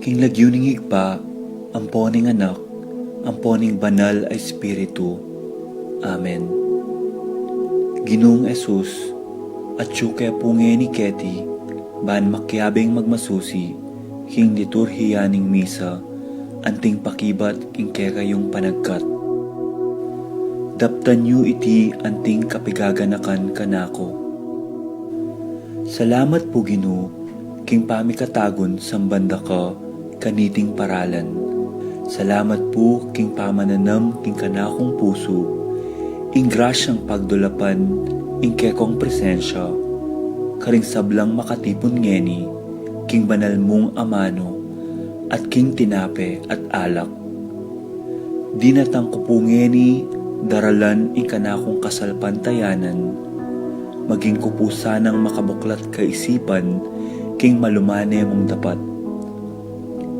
king lagyuning higpa, amponing anak, amponing banal ay Espiritu. Amen. Ginoong Esus, at syuke punge ni Keti, ban makyabing magmasusi, king liturhiyaning misa, anting pakibat king kekayong panagkat. Daptan yu iti anting kapigaganakan kanako. Salamat po Ginoo, king pamikatagon sambanda ka, kaniting paralan. Salamat po king pamananam king kanakong puso, ing grasyang pagdulapan, ing kekong presensya, karing sablang makatipon ngeni, king banal mong amano, at king tinape at alak. Dinatang ko po ngeni, daralan ing kanakong kasalpantayanan, maging ko po sanang makabuklat kaisipan, king malumane mong dapat.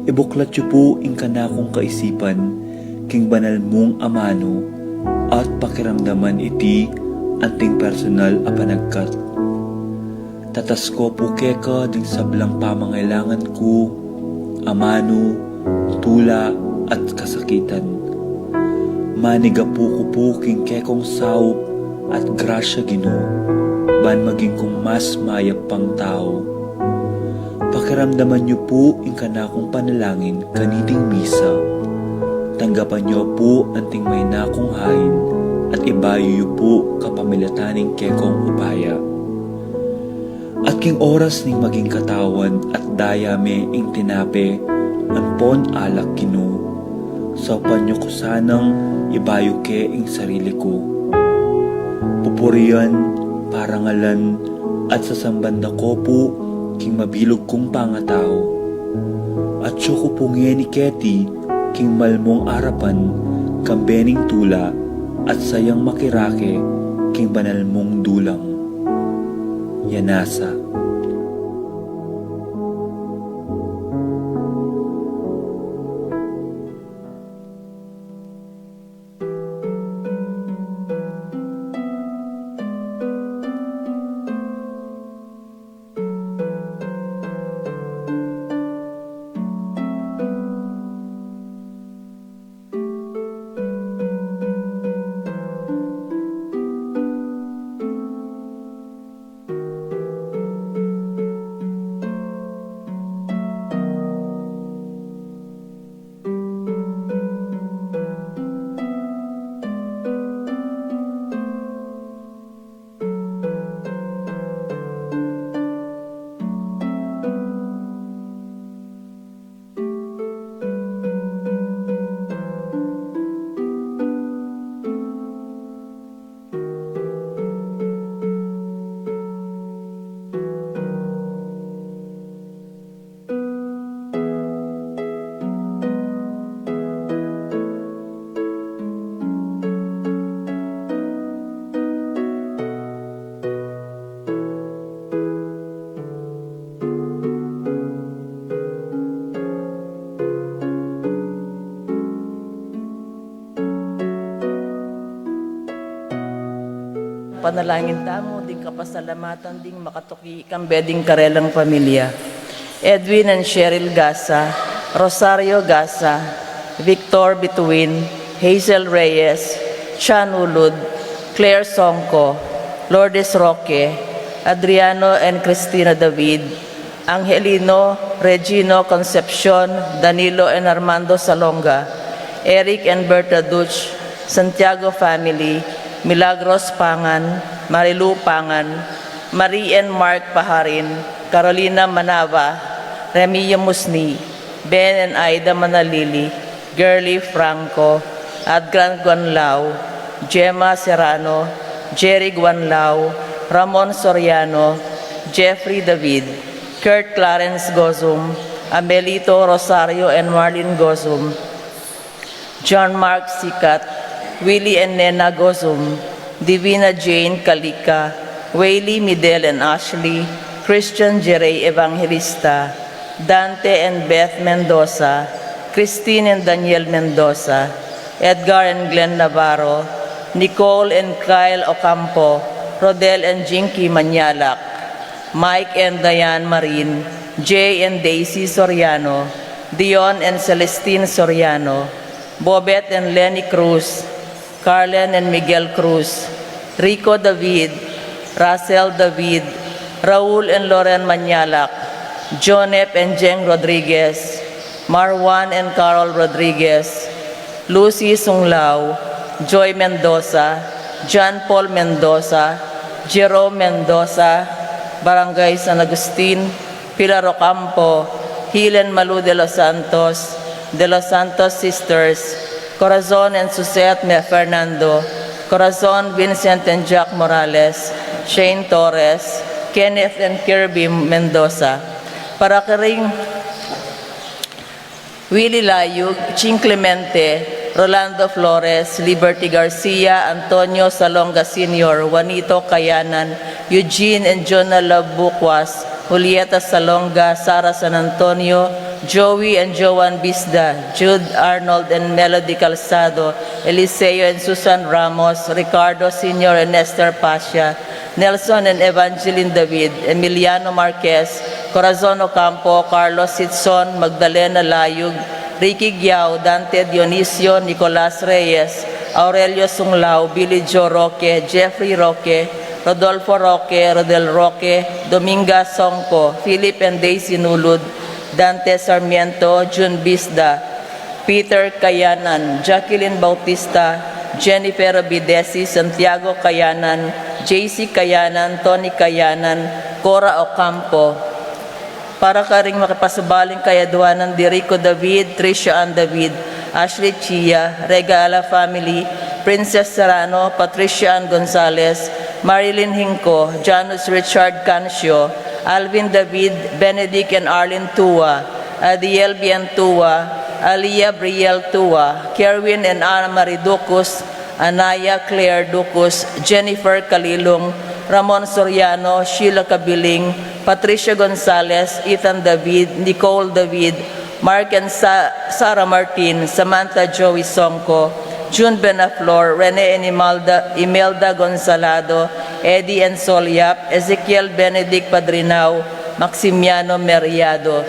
Ibuklat yu po ing kanakong kaisipan, king banal mong amano, at pakiramdaman iti, anting personal a panagkat. Tatas ko po keka ding sablang pamangailangan ko, amano, tula at kasakitan. Maniga po ko po king kekong saup at grasya Ginoo, ban maging kong mas mayap pang tao. Pakiramdaman niyo po ing kanakong panalangin kaniting misa. Tanggapan niyo po anting may nakong hain, at ibayo po kapamilataning kekong upaya. At king oras ning maging katawan at dayame ing tinape, ampon alak Ginoo, sopan nyo ko sanang ibayo ke ing sarili ko. Pupurian, parangalan, at sasambanda ko po king mabilog kong pangatao. At siyo ko pungi ni Keti, king malmong arapan, kambening tula, at sayang makirake, king banal mong dulang. Yanasa. Panalangin tamo, ding kapasalamatan, ding makatuki, kambeding karelang pamilya. Edwin and Cheryl Gasa, Rosario Gasa, Victor Bituin, Hazel Reyes, Chan Ulud, Claire Songko, Lourdes Roque, Adriano and Cristina David, Angelino, Regino Concepcion, Danilo and Armando Salonga, Eric and Berta Duch, Santiago family, Milagros Pangan, Marilu Pangan, Marie and Mark Paharin, Carolina Manava, Remia Musni, Ben and Aida Manalili, Girly Franco, Adgran Guanlao, Gemma Serrano, Jerry Guanlao, Ramon Soriano, Jeffrey David, Kurt Clarence Gozum, Amelito Rosario and Marlene Gozum, John Mark Sikat, Willie and Nena Gozum, Divina Jane Kalika, Wayley Midel and Ashley, Christian Jerey Evangelista, Dante and Beth Mendoza, Christine and Daniel Mendoza, Edgar and Glenn Navarro, Nicole and Kyle Ocampo, Rodel and Jinky Manyalak, Mike and Diane Marin, Jay and Daisy Soriano, Dion and Celestine Soriano, Bobet and Lenny Cruz, Carlen and Miguel Cruz, Rico David, Russell David, Raul and Loren Manyalak, Jonep and Jeng Rodriguez, Marwan and Carol Rodriguez, Lucy Sunglao, Joy Mendoza, John Paul Mendoza, Jerome Mendoza, Barangay San Agustin, Pilar Ocampo, Helen Malu de los Santos Sisters, Corazon and Suzette Fernando, Corazon, Vincent and Jack Morales, Shane Torres, Kenneth and Kirby Mendoza, para karing Willie Layug, Ching Clemente, Rolando Flores, Liberty Garcia, Antonio Salonga Sr., Juanito Kayanan, Eugene and Jonah Labuquas, Julieta Salonga, Sara San Antonio, Joey and Joan Bisda, Jude Arnold and Melody Calzado, Eliseo and Susan Ramos, Ricardo Sr. and Esther Pasha, Nelson and Evangeline David, Emiliano Marquez, Corazon Ocampo, Carlos Sitson, Magdalena Layug, Ricky Giao, Dante Dionisio, Nicolas Reyes, Aurelio Sunglao, Billy Joe Roque, Jeffrey Roque, Rodolfo Roque, Rodel Roque, Dominga Songko, Philip and Daisy Nulud, Dante Sarmiento, June Bisda, Peter Kayanan, Jacqueline Bautista, Jennifer Bidesi, Santiago Kayanan, JC Kayanan, Tony Kayanan, Cora Ocampo, para ka ring makipasubaling kayaduanan di Rico David, Tricia Ann David, Ashley Chia, Rega Ala Family, Princess Serrano, Patricia Ann Gonzalez, Marilyn Hinco, Janus Richard Cancio, Alvin David, Benedict and Arlene Tua, Adiel Bien Tua, Aliyah Brielle Tua, Kerwin and Ana Marie Ducus, Anaya Claire Ducus, Jennifer Kalilong, Ramon Soriano, Sheila Kabiling, Patricia Gonzalez, Ethan David, Nicole David, Mark and Sarah Martin, Samantha Joey Songko, June Benaflor, Rene and Imelda Gonzalado, Eddie and Solyap, Ezekiel Benedict Padrinao, Maximiano Meriado.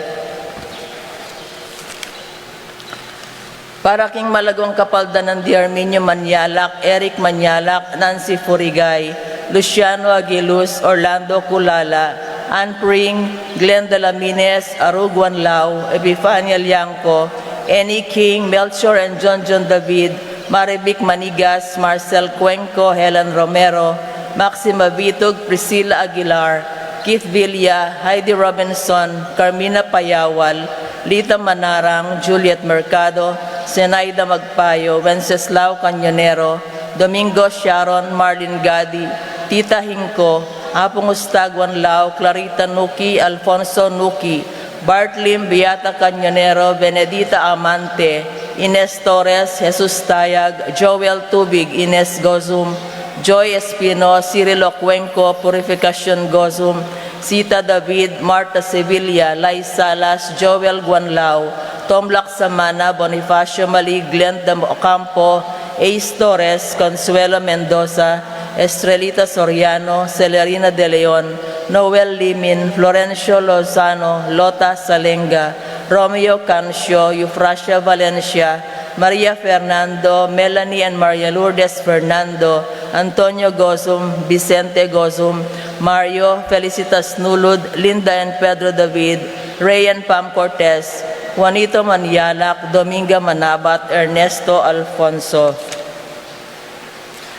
Para king malagong kapaldanan di Arminio Manyalak, Eric Manyalak, Nancy Furigay, Luciano Aguiluz, Orlando Culala, Ann Pring, Glenn Dalamines, Aruguan Lau, Epifania Liangco, Annie King, Melchor and John David, Marivic Manigas, Marcel Cuenco, Helen Romero, Maxima Vitug, Priscilla Aguilar, Keith Villa, Heidi Robinson, Carmina Payawal, Lita Manarang, Juliet Mercado, Zenaida Magpayo, Wenceslao Cañonero, Domingo Sharon, Marlin Gadi, Tita Hinco, Apong Ustagwan Lau, Clarita Nuki, Alfonso Nuki, Bartlim Beata Cañonero, Benedita Amante, Ines Torres, Jesus Tayag, Joel Tubig, Ines Gozum, Joy Espino, Cirilo Cuenco, Purificación Gozum, Sita David, Marta Sevilla, Lai Salas, Joel Guanlao, Tom Laksamana, Bonifacio Malig, Glenn Ocampo, Ace Torres, Consuelo Mendoza, Estrelita Soriano, Celerina De Leon, Noel Limin, Florencio Lozano, Lota Salenga, Romeo Cancio, Eufrasia Valencia, Maria Fernando, Melanie and Maria Lourdes Fernando, Antonio Gozum, Vicente Gozum, Mario, Felicitas Nulud, Linda and Pedro David, Ray and Pam Cortez, Juanito Manyalak, Dominga Manabat, Ernesto Alfonso,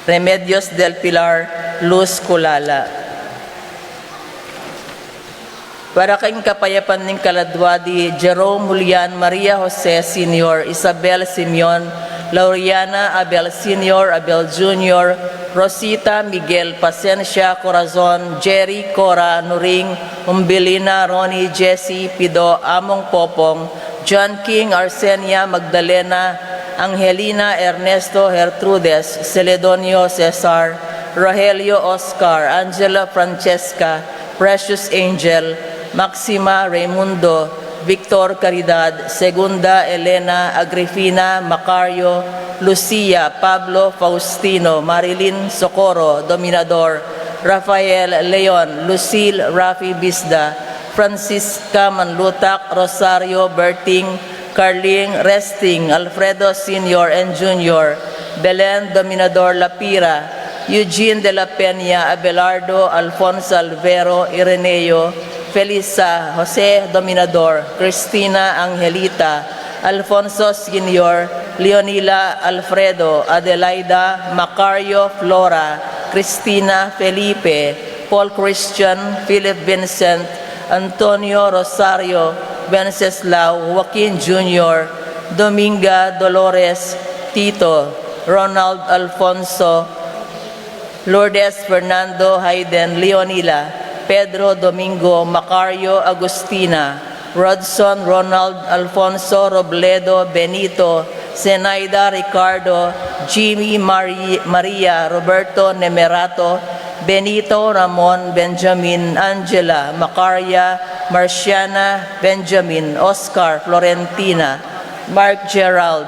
Remedios del Pilar, Luz Culala. Para kayong kapayapan ng kaladwa di Jerome Julian, Maria Jose Sr., Isabel Simeon, Lauriana Abel Sr., Abel Jr., Rosita Miguel Pasencia Corazon, Jerry Cora Nuring, Umbilina Ronnie Jessie Pido Among Popong, John King Arsenia Magdalena, Angelina Ernesto Gertrudes, Celedonio Cesar, Rogelio Oscar, Angela Francesca, Precious Angel, Maxima Raimundo, Victor Caridad, Segunda Elena, Agrifina, Macario, Lucia, Pablo Faustino, Marilyn Socorro, Dominador, Rafael Leon, Lucille Rafi Bisda, Francisca Manlutak, Rosario Berting, Carling Resting, Alfredo Sr. and Jr., Belen Dominador Lapira, Eugene de la Peña, Abelardo, Alfonso Alvero, Ireneo, Felisa, Jose Dominador, Cristina Angelita, Alfonso Sr., Leonila Alfredo, Adelaida, Macario Flora, Cristina Felipe, Paul Christian, Philip Vincent, Antonio Rosario, Wenceslao, Joaquin Jr., Dominga Dolores, Tito, Ronald Alfonso, Lourdes Fernando Hayden Leonila, Pedro Domingo Macario Agustina, Rodson Ronald Alfonso Robledo Benito, Zenaida Ricardo, Jimmy Maria Roberto Nemerato, Benito Ramon Benjamin, Angela Macaria, Marciana Benjamin, Oscar Florentina, Mark Gerald,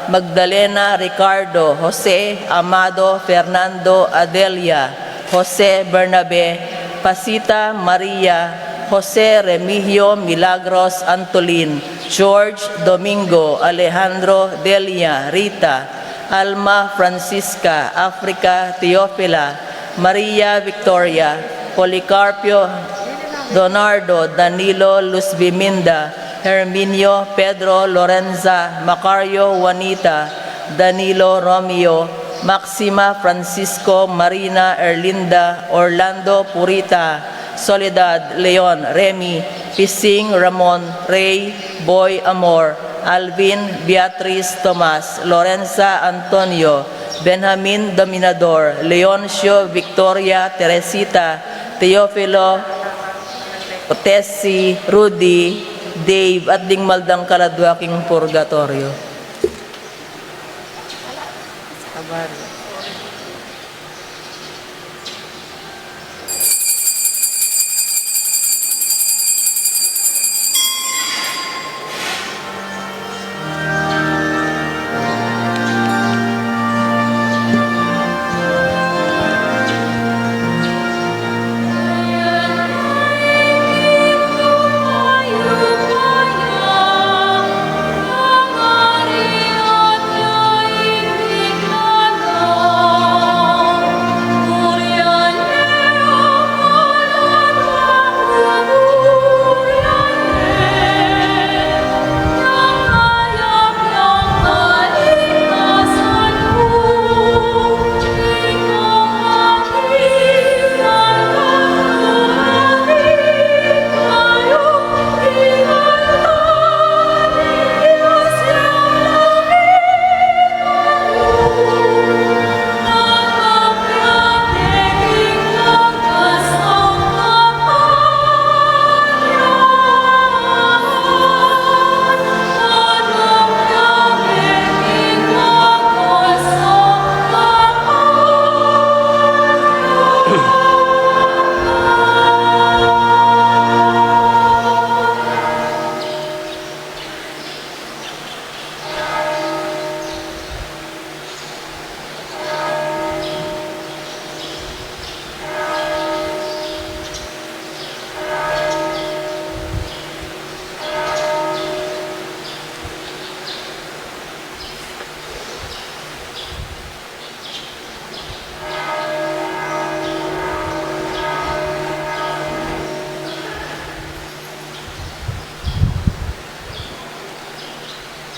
Magdalena Ricardo, Jose Amado Fernando Adelia, Jose Bernabe, Pasita Maria, Jose Remigio Milagros Antolin, George Domingo, Alejandro Delia, Rita, Alma Francisca, Africa Teofila, Maria Victoria, Policarpio Donardo, Danilo Luz Biminda, Herminio Pedro Lorenza, Macario Juanita, Danilo Romeo, Maxima Francisco Marina Erlinda, Orlando Purita, Soledad Leon Remy, Pising Ramon, Ray Boy Amor, Alvin Beatriz Tomas, Lorenza Antonio, Benjamin Dominador, Leoncio Victoria Teresita, Teofilo Tessie, Rudy, Dave, at dingmaldang kaladwaking purgatorio.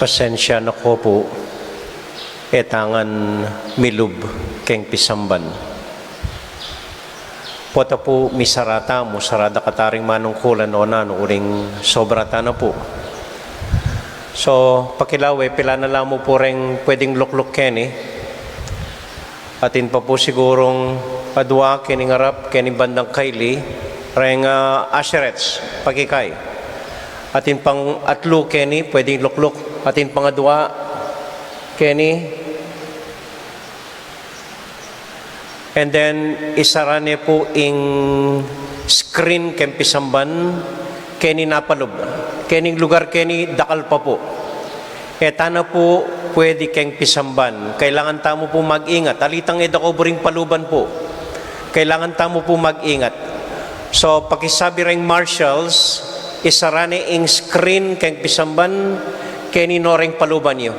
Pasensya na ko po, etangan milub keng pisamban. Pota po misarata mo, sarada kataring manungkulan o na, uring sobrata na po. So, pakilawe, pila na lang mo po rin pwedeng lukluk ken Atin pa po sigurong padwa kining harap kining bandang kaili, ring asherets, pagkikay. Atin pang atlo keni, pwedeng lukluk. Atin pangadwa, Kenny. And then, isarane po ing screen kempisamban, Kenny napalub. Kening lugar Kenny, dakal pa po. Etana po, pwede keng pisamban. Kailangan tamo po mag-ingat. Alitang edako buring paluban po. Kailangan tamo po mag-ingat. So, pakisabi rin marshals, isarani ing screen keng pisamban, keni noreng paluban niyo.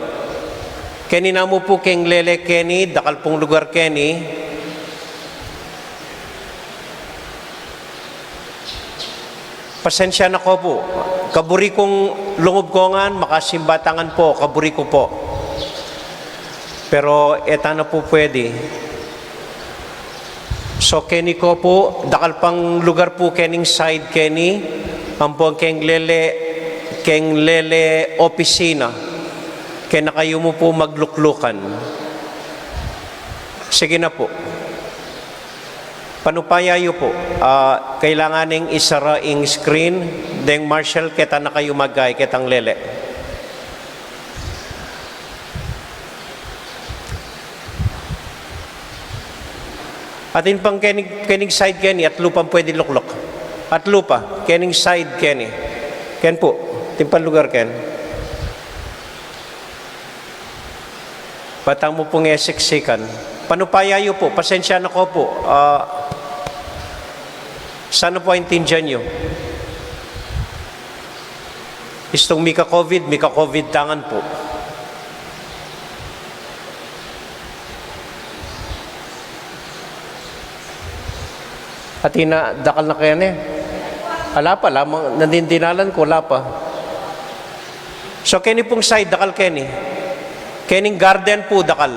Keni namo po keng lele keni, dakal pong lugar keni, pasensya na ko po. Kaburi kong lungog kongan, makasimbatangan po, kaburi ko po. Pero eta na po pwede. So keni ko po, dakal pang lugar po kening side keni, ang po keng lele opisina. Kaya na kayo mo po magluklukan. Sige na po. Panupayayo po, kailanganing isara ing screen, deng Marshall, kita na kayo magay, kitang lele. Atin pang kening side keni, at lupang pwede luklok. At lupa, kening side keni. Ken po, timpan lugar ken. Batang mo pong esiksikan. Panupayayo po, pasensya na ko po. Sana po intindihan nyo. Istong mika COVID tangan po. At dakal na kaya niya. Ala pa, lamang nandindinalan ko, ala pa. So, kini pong side, dakal kini. Kening garden po, dakal.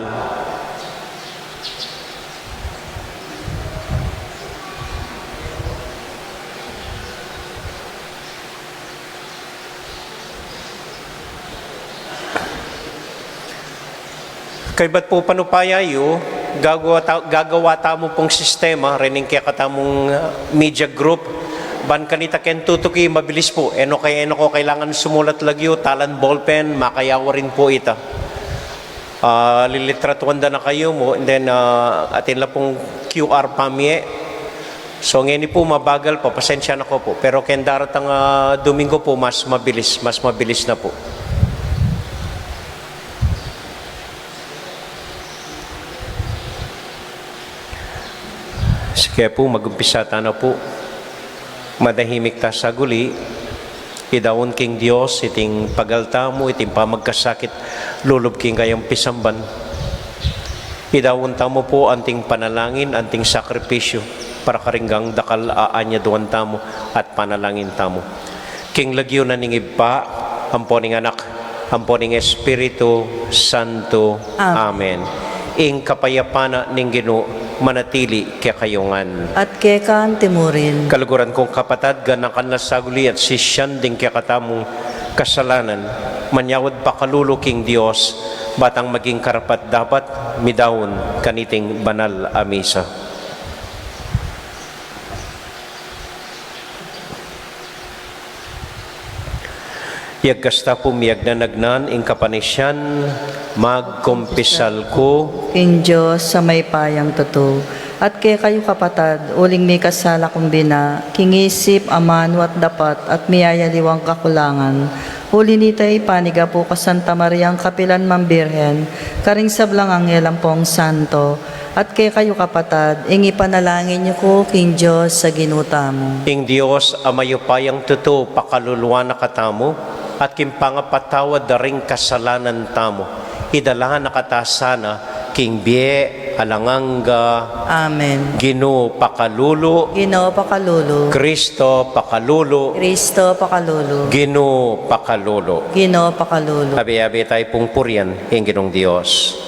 Kay ba't po panupayayo, gagawa tamo pong sistema, rining kaya katamong media group, ban kanita ken tutuki, mabilis po. Eno ko kailangan sumulat lagyo, talan ballpen, makayawa rin po ita. Lilitratuan na kayo mo, and then atin lang pong QR pamye. So ngayon po mabagal po, pasensya na ko po. Pero ken daratang Domingo po, mas mabilis na po. Kaya po, mag-umpisa na po. Madahimik ta sa guli. Idawon king Diyos, iting pagalta mo, iting pamagkasakit, lulub king kayang pisamban. Idawon ta mo po, anting panalangin, anting sakripisyo, para karinggang dakal aanya duwan ta mo, at panalangin ta mo. King lagyo na ning iba, amponing anak, amponing Espiritu Santo. Amen. Ing kapayapana ning Ginoo, manatili kaya kayungan. At kaya kaan timurin. Kaluguran kong kapatad, ganang kanasaguli at sisyan ding kaya katamong kasalanan. Manyawad pa kaluluking Diyos, batang maging karapat dapat midawon kaniting banal a misa. Yagkasta pumiyag na nagnan, ing kapanisyan, magkumpisal ko. King Diyos sa may payang totoo. At kaya kayo kapatad, uling may kasala kumbina, kingisip, aman, wat dapat, at miyayaliwang kakulangan. Huli nita'y paniga po ka Santa Mariang Kapilan Mambirhen, karing sablang angelang pong santo. At kaya kayo kapatad, ing ipanalangin niyo ko, King Diyos, sa ginuta mo. Ing Diyos, amayo payang totoo, pakaluluwa na katamo, at kimpangapatawad da ring kasalanan tamo. Idalahan na katasana, King Bie, Alanganga, Amen. Ginoo pakalulu, Ginoo pakalulu. Kristo pakalulu, Kristo pakalulu. Ginoo pakalulu. Ginoo pakalulu. Abi-abi tayo pong purian, ing Ginong Diyos.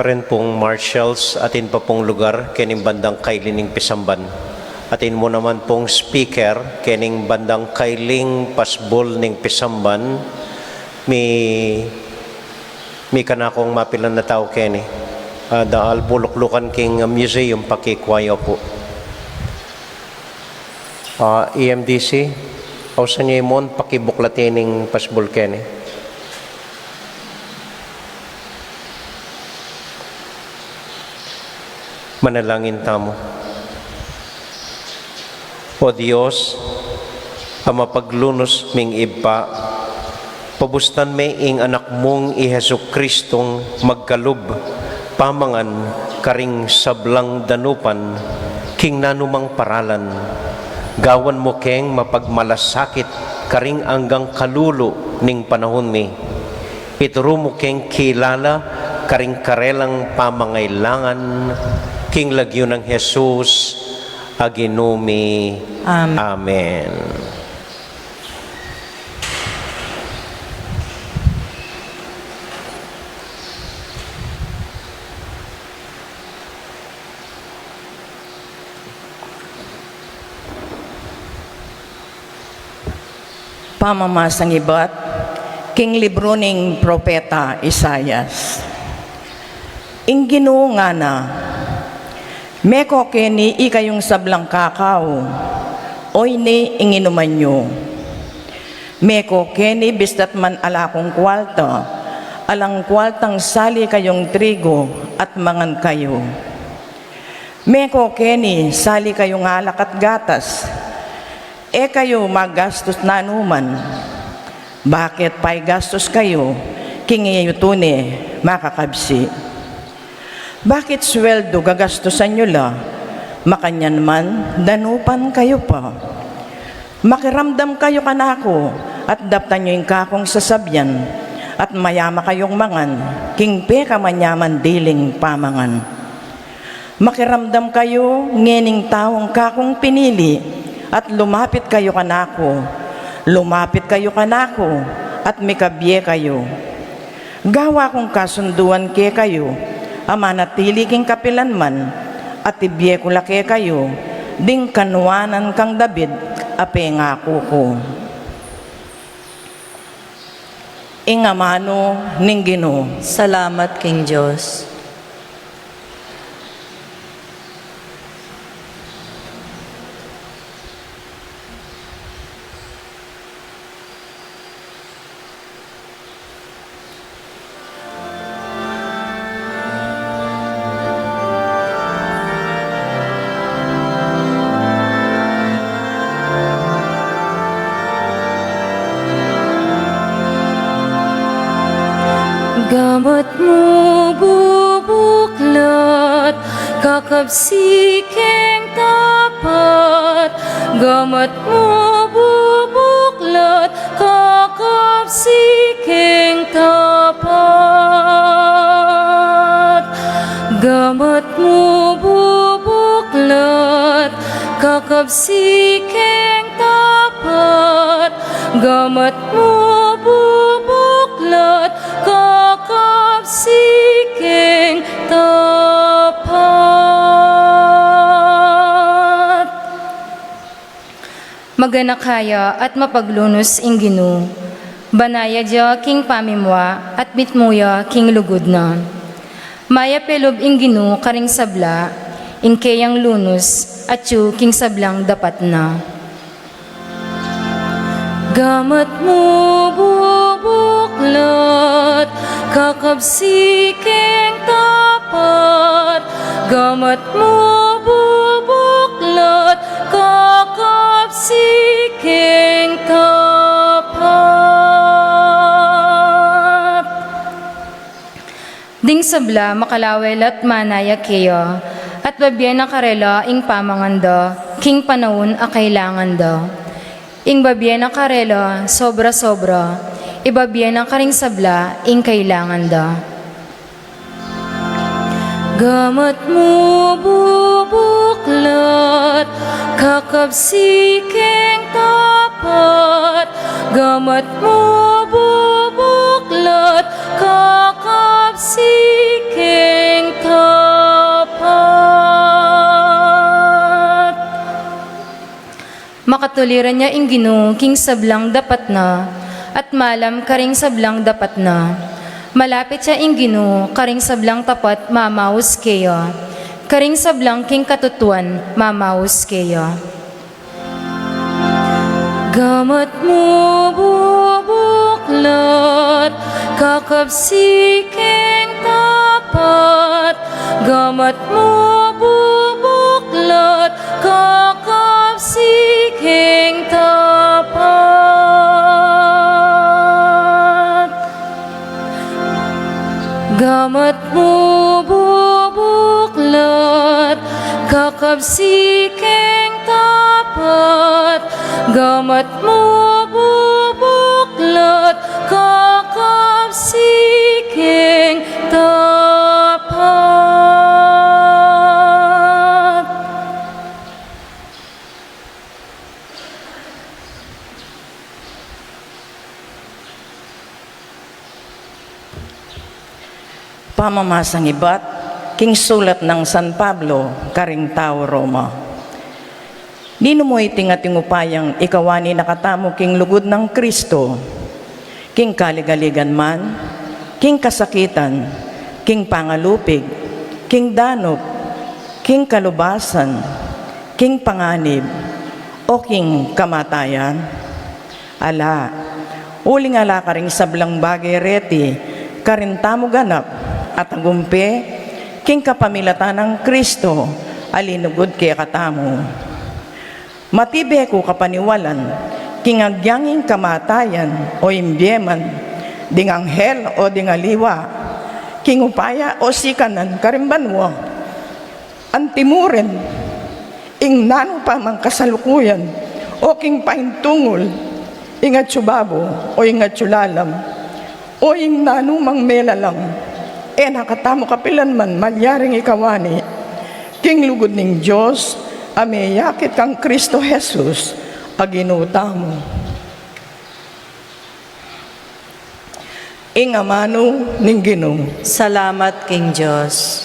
rin pong marshals atin pa pong lugar kening bandang kailining pisamban. Atin mo naman pong speaker kening bandang kailing pasbol ning pisamban. Mi kanakong mapilan na tao keni. Daal buluklukan king museum pakikwayo po. EMDC, pausan niyo mon pakibuklatining pasbol keni. Manalangin tamo. O Diyos, amapaglunos ming iba, pabustan may ing anak mong i Hesu Kristong magkalub, pamangan karing sablang danupan, king nanumang paralan. Gawan mo keng mapagmalasakit karing anggang kalulo ning panahon mi. Ituro mo keng kilala karing karelang pamangailangan, king lagyo ng Jesus, aginumi. Amen. Amen. Pamamasang ibat, king libro ning propeta Isayas. Ing Ginoo nga na, meko keni ikayong sablang kakao, oy ni inginuman nyo. Meko keni bistat man alakong kwalta, alang kwaltang sali kayong trigo at mangan kayo. Meko keni sali kayong alak at gatas, e kayo magastos na anuman. Bakit pa'y gastos kayo, kingiyutune makakabsi? Bakit sweldo gagastosan nyo la? Makanyan man, danupan kayo pa. Makiramdam kayo kanako, at daptan nyo yung kakong sasabyan, at mayama kayong mangan, kingpe ka manyaman diling pamangan. Makiramdam kayo, ngening taong kakong pinili, at lumapit kayo kanako, at mikabye kayo. Gawa kong kasunduan ke kayo, ama natili king kapilan man, at ibye ko lake kayo, ding kanuanan kang David, ape ngako ko. Ingamano ning Ginoo. Salamat, King Diyos. Gamat mo bubuklat, kakabsikeng tapat. Gamat mo bubuklat, kakabsikeng tapat. Gamat mo bubuklat, kakabsikeng tapat. Gamat mo bubuklat, kakabsikeng tapat. Maganakaya at mapaglunos ing Ginoo, banaya dia king pamimwa at bitmuya king lugod na. Maya pelob ing Ginoo karing sabla, ing kayang lunos at yu king sablang dapat na. Gamat mo bubuklat, kakabsikeng tapat. Gamat mo bubuklat, kakabsikeng tapat. Ding sabla makalawel at manaya kayo, at babyan na karela ing pamanganda, king panahon a kailangan da. Ing babyan na karela, sobra-sobra, ibabyan na karing sabla, ing kailangan da. Gamat mo bubuklat, kakabsikeng tapat. Gamat mo bubuklat, kakabsikeng makatuliran niya ing Ginoo king sablang dapat na, at malam karing sablang dapat na. Malapit siya ing Ginoo karing sablang tapat mamaus keya, karing sablang king katutuan mamaus keya. Gamat mo bubuklat, kakapsiking tapat. Gamat mo bubuklat, kakapsiking tapat. Gamat mo bubuklat, kakapsiking tapat. Gamat mo bubuklat, kakapsiking tapat. Pamamasang ibat, king sulat ng San Pablo, karing tao Roma. Nino mo iting ating upayang ikawani nakatamo king lugod ng Kristo, king kaligaligan man, king kasakitan, king pangalupig, king danop, king kalubasan, king panganib, o king kamatayan. Ala, uling ala karing sablang bagay reti, karin tamo ganap, at agumpe, king kapamilatan ng Kristo, alinugod kaya katamo. Matibe ko kapaniwalan, king agyanging kamatayan o imbyeman, ding anghel o ding aliwa, king upaya o sikanan karimbanwa, antimuren, ing nano pa mang kasalukuyan, o king paintungol, ing atsubabo o ing atsulalam, o ing nano mang melalang, nakatamo kapilan man malyaring ikawani, king lugod ning Diyos, ameyakit kang Kristo Jesus, aginutamo. Ing amano ning Ginoo. Salamat king Diyos.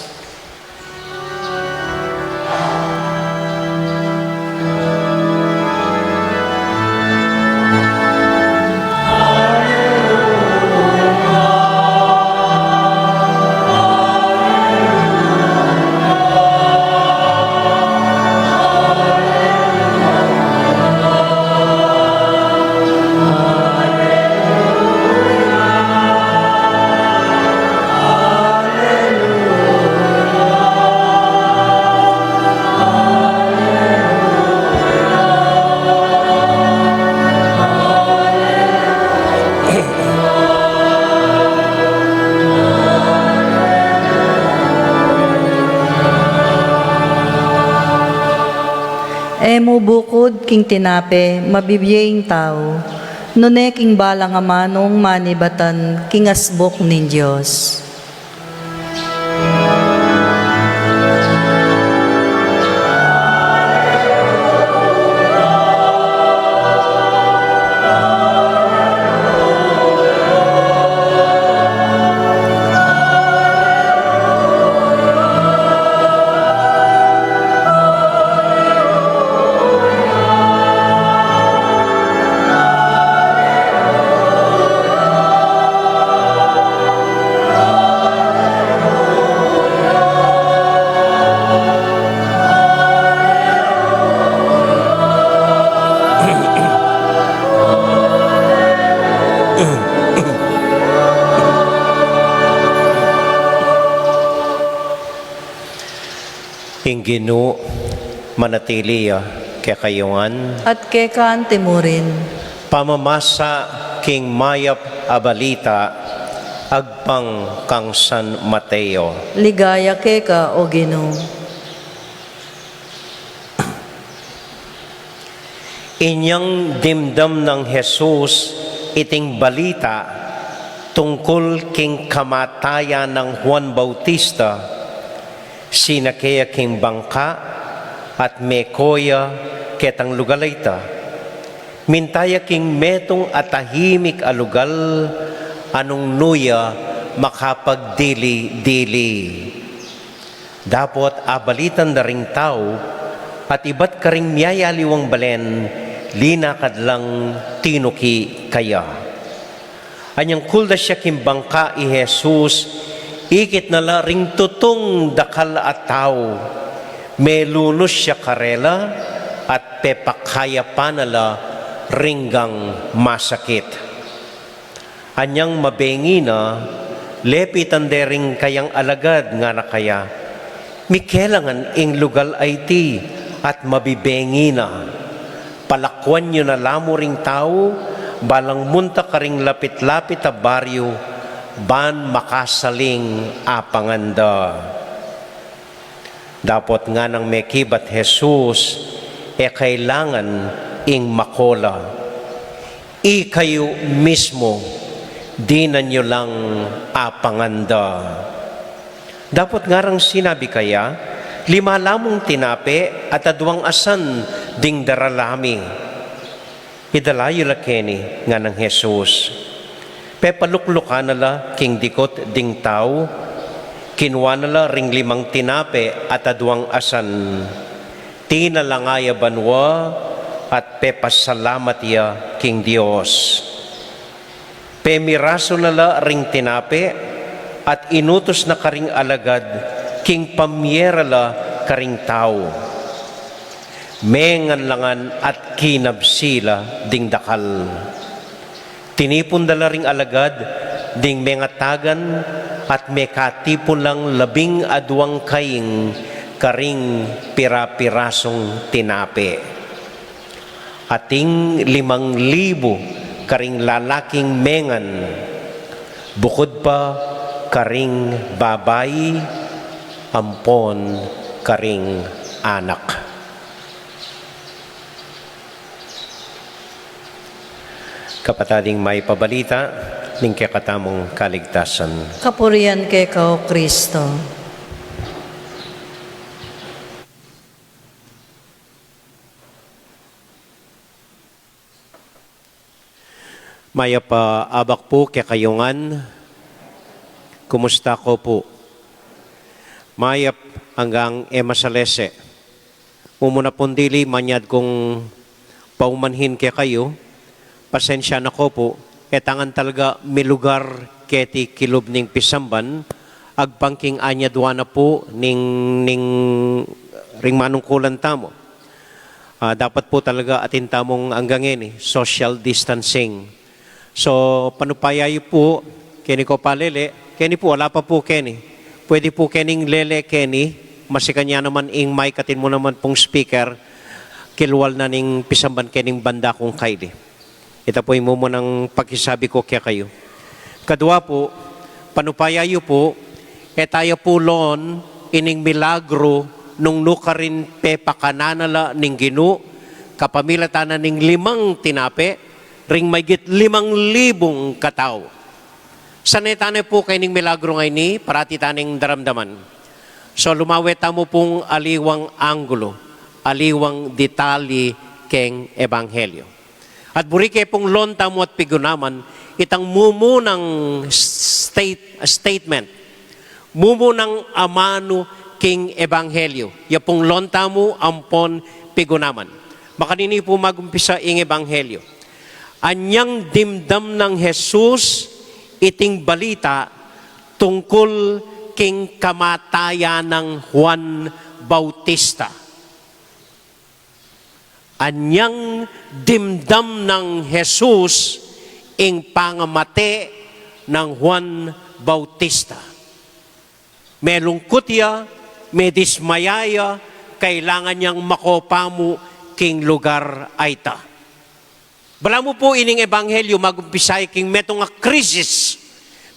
Emo bukod king tinape, mabibiyeng tao, nune king balang amanong manibatan, king asbok nin Diyos. Ing Ginoo, manatili kaya kayungan, At kekaan timurin, pamamasa king mayap abalita, agpang kang San Mateo. ligaya keka o Ginoo. Inyang dimdam ng Jesus iting balita tungkol king kamatayan ng Juan Bautista, sinakaya king bangka at mekoya ketang lugalayta. Mintaya king metong atahimik alugal anong nuya makapagdili-dili. Dapat abalitan na ring tao at iba't karing miyayaliwang balen linakad lang tinuki kaya. Anyang kulda siya kimbangka i Jesus, ikit nala ring tutong dakal at tao, melunos siya karela at pepakaya panala ringgang masakit. Anyang mabengi na, lepitan dering kayang alagad nga na kaya, mikelangan ing lugal ay ti at mabibengi na. Palakwan nyo na lamo ring tao, balang munta ka ring lapit-lapit a baryo, ban makasaling apanganda. Dapat nga nang mekibat Jesus, kailangan ing makola. Kayo mismo, di na nyo lang apanganda. Dapat nga rang sinabi kaya, 5 lamong tinape at 2 asan ding daralami. Idalayo la keni nga ng Jesus. Pepaluklukan nala king dikot ding tao, kinwa nala ring 5 tinape at 2 asan. Tinalangaya banwa at pepasalamat ya king Dios. Pemiraso nala ring tinape at inutos na karing alagad king pamyerala karing tao. Mengan langan at kinabsila ding dakal. Tinipon dala ring alagad ding mengatagan at mekatipon lang 12 kaing karing pirapirasong tinape. Ating 5,000 karing lalaking mengan, bukod pa karing babay, ampon karing anak. Kapatading may pabalita, ning kakatamong kaligtasan. Kapurian kay kao, Kristo. Maya pa abak po kay kayungan, kumusta ko po? Mayap hanggang emasalese. Umuna pondili manyad kong paumanhin kay kayo, pasensya na ko po, etangan talaga milugar keti kilob ning pisamban, agpangking anyadwa na po ning ring manungkulan tamo. Dapat po talaga atin tamong hanggang social distancing. So, panupayayo po, keni ko palele, keni po, wala pa po keni. Pwede po kening lele keni, masikanya naman ing mic atin mo naman pong speaker, kilwal na ning pisamban kening banda kong kaili. Ito po yung ng pagkisabi ko kaya kayo. Kadwa po, panupayayo po, tayo po lon, ining milagro, nung nukarin pe pakananala ning ginu, kapamilatanan ning 5 tinape, ring mayigit 5,000 katao. Sanay tanay po kay ning milagro ngay ni, parati taning daramdaman. So lumawet mo pong aliwang anggulo, aliwang detali keng ebanghelyo. At burike pong lonta mo at pigunaman, itang mumunang statement, mumunang amano king ebanghelyo. Ya pong lonta mo ampon pigunaman. Makanini po magumpisa ing ebanghelyo. Anyang dimdam ng Jesus iting balita tungkol king kamatayan ng Juan Bautista. Anyang dimdam ng Jesus ing pangamate ng Juan Bautista. May lungkot ya, may dismayaya, kailangan niyang makopamu king lugar ay ta. Bala mo po ining ebanghelyo magumpisay king meto nga krisis,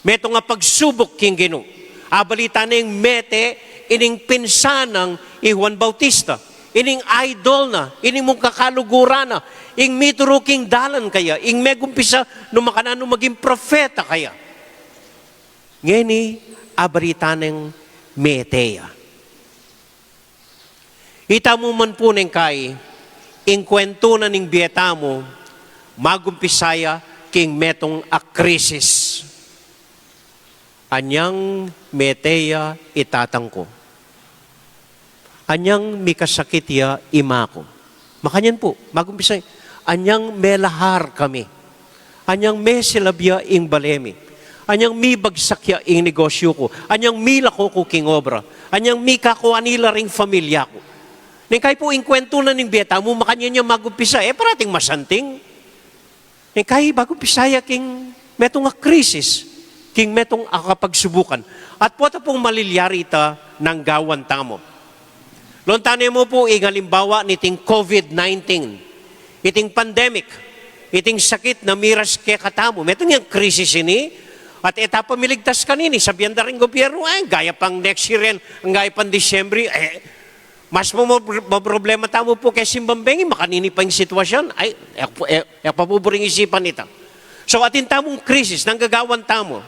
meto nga pagsubok king Ginoo. Abalita na yung mete ining pinsanang Juan Bautista. Ining idol na, ining mong kakalugura na, ing mituro king dalan kaya, ing megumpisa no makanano maging profeta kaya. Ngeni, abalita ng meteya. Ita mo man po ng kay, ing kwento na ning bieta mo, magumpisaya king metong akrisis. Anyang meteya itatangko. Anyang mikasakit ya imako. Makanyan po, magumpisay. anyang melahar kami. Anyang may silabya ing balemi. Anyang mi bagsakya ing negosyo ko. Anyang mi lako ko king obra. Anyang mi kakuha nila ring familia ko. Ning kay po ing kwento na ning beta mo, makanya niya magumpisa, parating masanting. Ning kay bagumpisaya king metong nga krisis, king metong akapagsubukan. At po ito pong malilyari ita ng gawan tamo. Lontanin mo po ing halimbawa niting COVID-19, iting pandemic, iting sakit na miras ke katamo. Metong yung krisis ini, at etapa miligtas kanini, sabihan da rin gobyerno, gaya pang next year yan, ang gaya pang Disyembre, mas mo problema tamo po kay Simbambengi, makanini pa yung sitwasyon, papuburing isipan ita. So atin tamong krisis, nang gagawan tamo,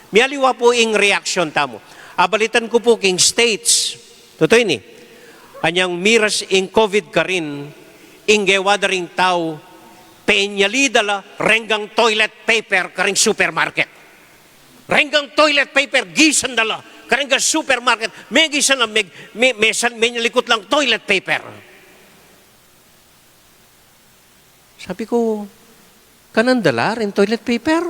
miyaliwa po ing reaction tamo. Abalitan ko po king states, totoo ini, anyang miras ing COVID ka rin, ing gewada ring tao, penyalidala, renggang toilet paper ka ring supermarket. Renggang toilet paper, gisan dala. Karenggang supermarket, may gisan lang, may nalikot lang toilet paper. Sabi ko, kanan dala rin toilet paper?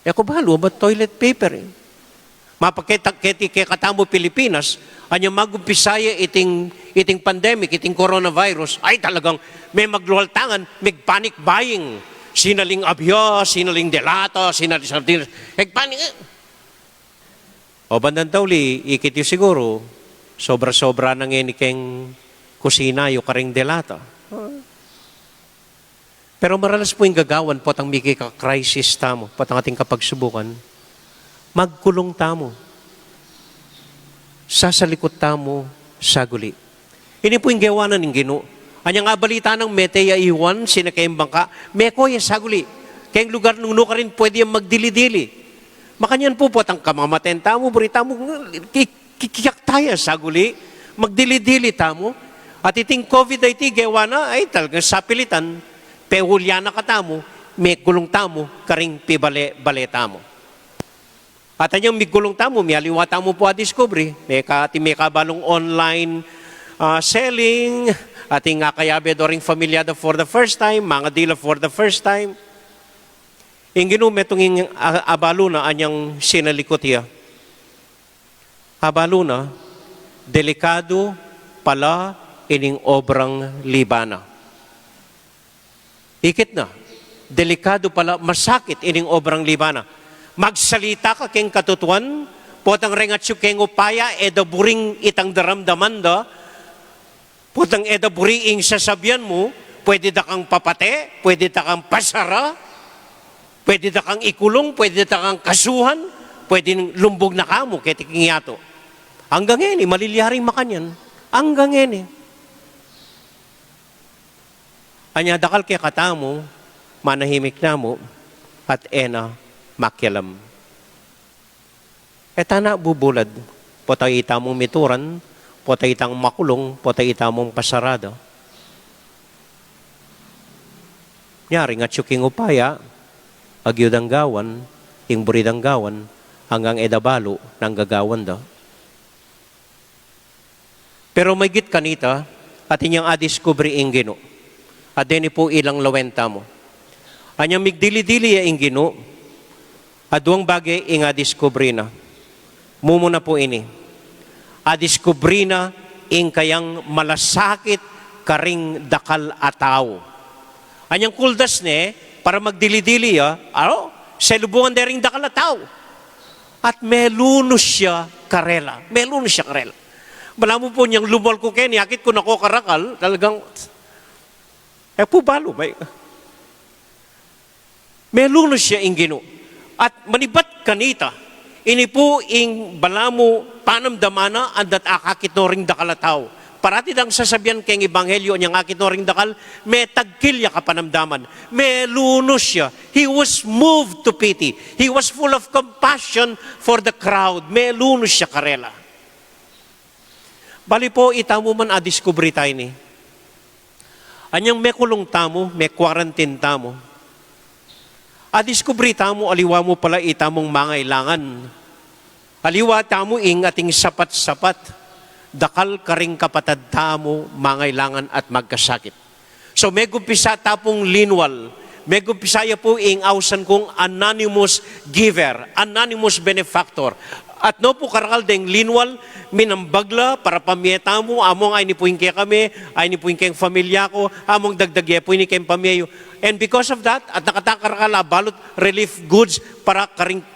Ako bahalo ba toilet paper? Mapaketi katamo Pilipinas, anya magumpisaya iting pandemic, iting coronavirus, ay talagang may magluhaltangan, may panic buying. Sinaling abya, sinaling delata, sinaling sardinas. Panik. O bandang tawli, ikit yung siguro, sobra-sobra nang inikeng kusina yung karing delata. Pero maralas po yung gagawan po ang mikika-crisis tamo, po ang ating kapagsubukan, magkulong tamo. Sasalikot tamo sa guli. Ini po yung gawanan ng Ginoo. Anyang nga balita ng Meteya Iwan, sinakayang bangka, meko yung saguli. Kayang lugar nung ka rin pwede yung magdili-dili. Makanyan po ang kamamaten tamo, burita mo, kikiyak tayo saguli, magdili-dili tamo. At iting COVID-19 gawa na, ay talagang sapilitan, pehulyana ka tamo, may gulong tamo, karing pibale tamo. At anyang may gulong tamo, may aliwa tamo po a-discovery, may kabalong online selling, ating kayabe doring familiada for the first time, mga dila for the first time. Yung ginumetong abalo na anyang sinalikot iya. Abalo na, delikado pala ining obrang libana. Ikit na, delikado pala, masakit ining obrang libana. Magsalita ka keng katutuan, potang rengatsyo keng upaya, buring itang daramdaman da, putang buriing sasabihan mo, pwede da kang papate, pwede da kang pasara, pwede da kang ikulong, pwede da kang kasuhan, pwede lumbog na kamo, kaya tiking yato. Hanggang ngayon, malilyaring makanyan. Hanggang ngayon. Anya dakal kaya katamo, manahimik na mo, at makyalam. Etana bubulad, potay itamong mituran, potay itang makulong, potay itamong pasarado. Nyari nga tsuking upaya, agyudang gawan, ing buridang gawan, hanggang edabalo ng gagawan da. Pero may git kanita, at inyang adiscovery ing Ginoo. At dini po ilang lawenta mo. Anyang migdili-dili ing Ginoo, aduang bagay ing adiscovery na. Mumuna po ini. Adiscovery na ing kayang malasakit karing dakal ataw. Anyang kuldas ne, para magdili-dili sa lubungan dering dakal ataw. At melunos siya karela. Melunos siya karela. Bala mo po niyang lumal ko kaya niyakit ko nako karakal, talagang, po balo. Melunos siya ing Ginoo. At manibat kanita, ini po ing balamo panamdamana andat akakit no ring dakalataw. Parati dang sasabihan kay Ebanghelyo niyang akit no ring dakal, may tagkilya ka panamdaman. May lunos siya. He was moved to pity. He was full of compassion for the crowd. May lunos siya karela. Bali po, itamo man a-discovery tayo ni. Anyang may kulong tamo, may quarantine tamo. A-discovery tamo, aliwa mo pala itamong mangailangan. Aliwa tamo ing ating sapat-sapat, dakal karing kapatad tamo, mangailangan at magkasakit. So may gumpisa tapong linwal. May gumpisaya po ing awsan kong anonymous giver, anonymous benefactor. At no po karakal deng linwal, minambagla para pamieta mo, among ay ni puing kaya kami, ay ni puing kayang familia ko, among dagdagya po ni kayang pamilya. And because of that, at nakatakarakal balot relief goods para karing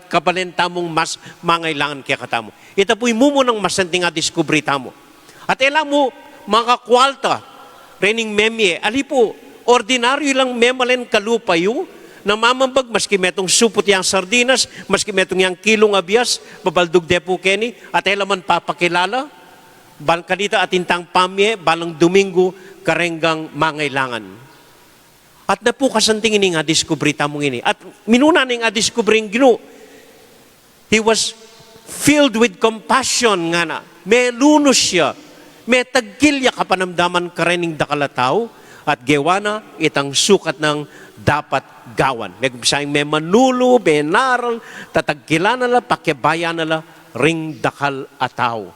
kapalenta mong mas mangailangan kaya katamo. Ito po'y mumo ng masanting nga diskubri tamo. At elam mo, mga kwalta, rening memye, ali po, ordinaryo lang memalen kalupayo, na mamambag, maski metong supot yang sardinas, maski metong yang kilong abias, babaldog depo keni, at elaman papakilala, bal kanita atintang pamye, balang Domingo, karenggang mangailangan. At na po kasanting ini nga diskubri tamong ini. At minuna ni nga diskubri ng Ginoo. He was filled with compassion nga na. May lunos siya. May tagkilya kapanamdaman karening dakalataw, at gewana itang sukat ng dapat gawan. Nagbisayang may manulo, benaral, tatagkilan nala, pakibayan nala, ring dakal ataw.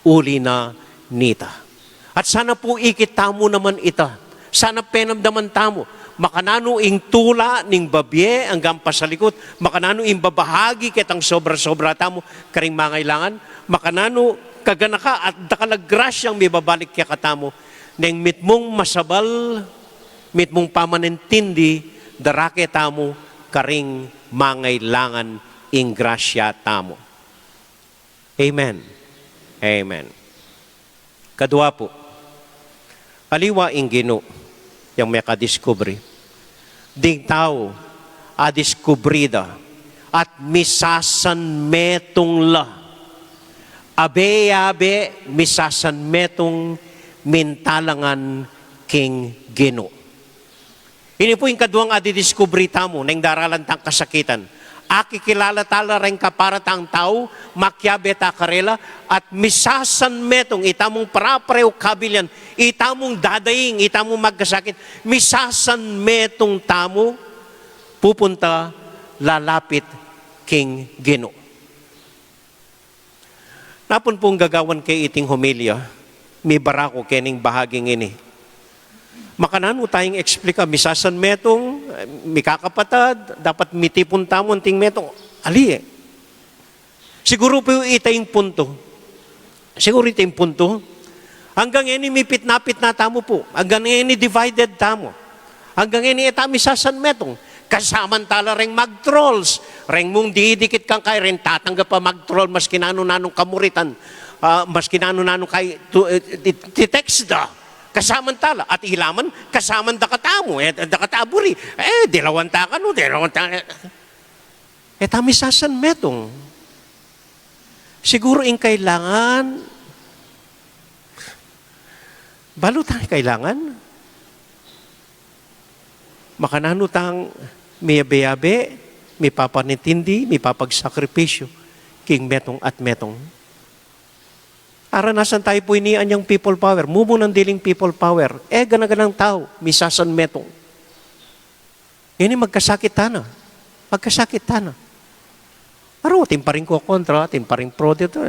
Uli na nita. At sana po ikitamo naman ita. Sana penamdaman tamo. Makanano ing tula ning babye hanggang pasalikot. Makanano ing babahagi kitang sobra-sobra tamo karing mangailangan. Makanano kaganaka at dakalaggrasyang may babalik kaya katamo. Neng mitmong masabal, mitmong pamanintindi, darake tamo, karing mangailangan ing grasya tamo. Amen. Amen. Kadua po, aliwa ing Ginoo, yung may kadiskubre. Ding tao, adiskubrida, at misasan metong la. Abe-abe, misasan metong mintalangan king Ginoo. Ini po yung kaduang adidiskubre tamo nang daralan tang kasakitan. Aki kilala tala rin kaparatang tao, makyabeta karela, at misasan metong itamong parapareo kabilyan, itamong dadaing, itamong magkasakit, misasan metong tamo, pupunta, lalapit king Ginoo. Napon pong gagawan kay iting homilya, may barako kening bahaging ini. Makanan mo tayong explika, misasan metong, mikakapatad, dapat mitipon tamon ting metong. Ali eh. Siguro po itayong punto. Siguro itayong punto. Hanggang ini mipit-napit na tamo po. Hanggang ini divided tamo. Hanggang ini ita misasan metong. Kasamantala ring mag-trolls. Ring mong didikit kang kay rin tatanggap pa mag-troll mas kinano-nanong kamuritan. Mas kinano-nanong kay text da. Kasamantala at ilaman kasaman dakatamo dakataburi dilawan ta kanu dilawan ta tamisasan metong siguro ing kailangan balutan kailangan makanano tang miyabe-yabe mi papanintindi mi papagsakripisyo king metong at metong. Aranasan tayo po inian yung people power. Mumo ng diling people power. Ganaganang tao. Misasan metong. Yan yung magkasakit tana. Magkasakit tana. Aro, timparing ko kontra, timparing pro dito.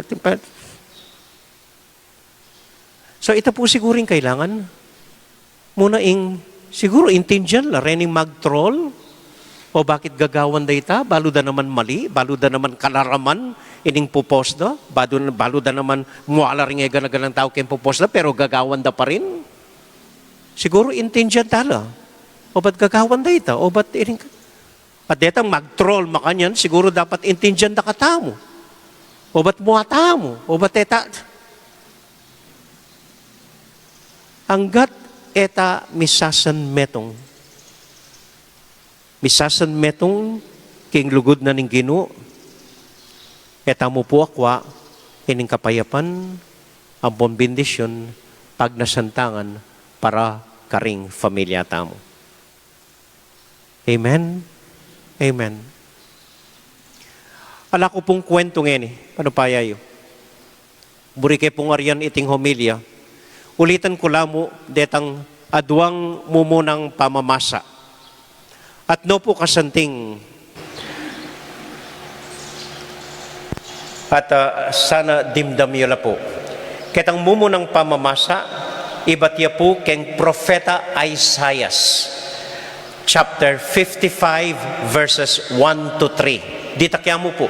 So, ito po siguro yung kailangan. Muna siguro intindihan la, rening mag-troll. O bakit gagawan da ita? Baluda naman mali, baluda naman kalaraman, ining puposda, baluda naman muala rin nga ganang tao kayong puposda, pero gagawan da pa rin. Siguro intindihan tala. O ba't gagawan da ita? O ba't ining... At detang mag-troll makanyan, siguro dapat intindihan da katamo. O ba't muata mo? O ba't eta... Hanggat eta misasan metong. Misasan metong king lugod na ning Ginoo. Eta mo po akwa, ining kapayapan, ang bendisyon, pag nasantangan, para karing familia tamo. Amen? Amen. Ala ko pong kwento ngeni, ano pa yayo? Buri kay pong aryan iting homilya, ulitan ko lamo, detang adwang mumunang pamamasa. At no po kasanting at sana dimdam yun po. Ketang mumunang pamamasa ibatya po keng Propeta Isaias, chapter 55, verses 1 to 3. Di takya mo po.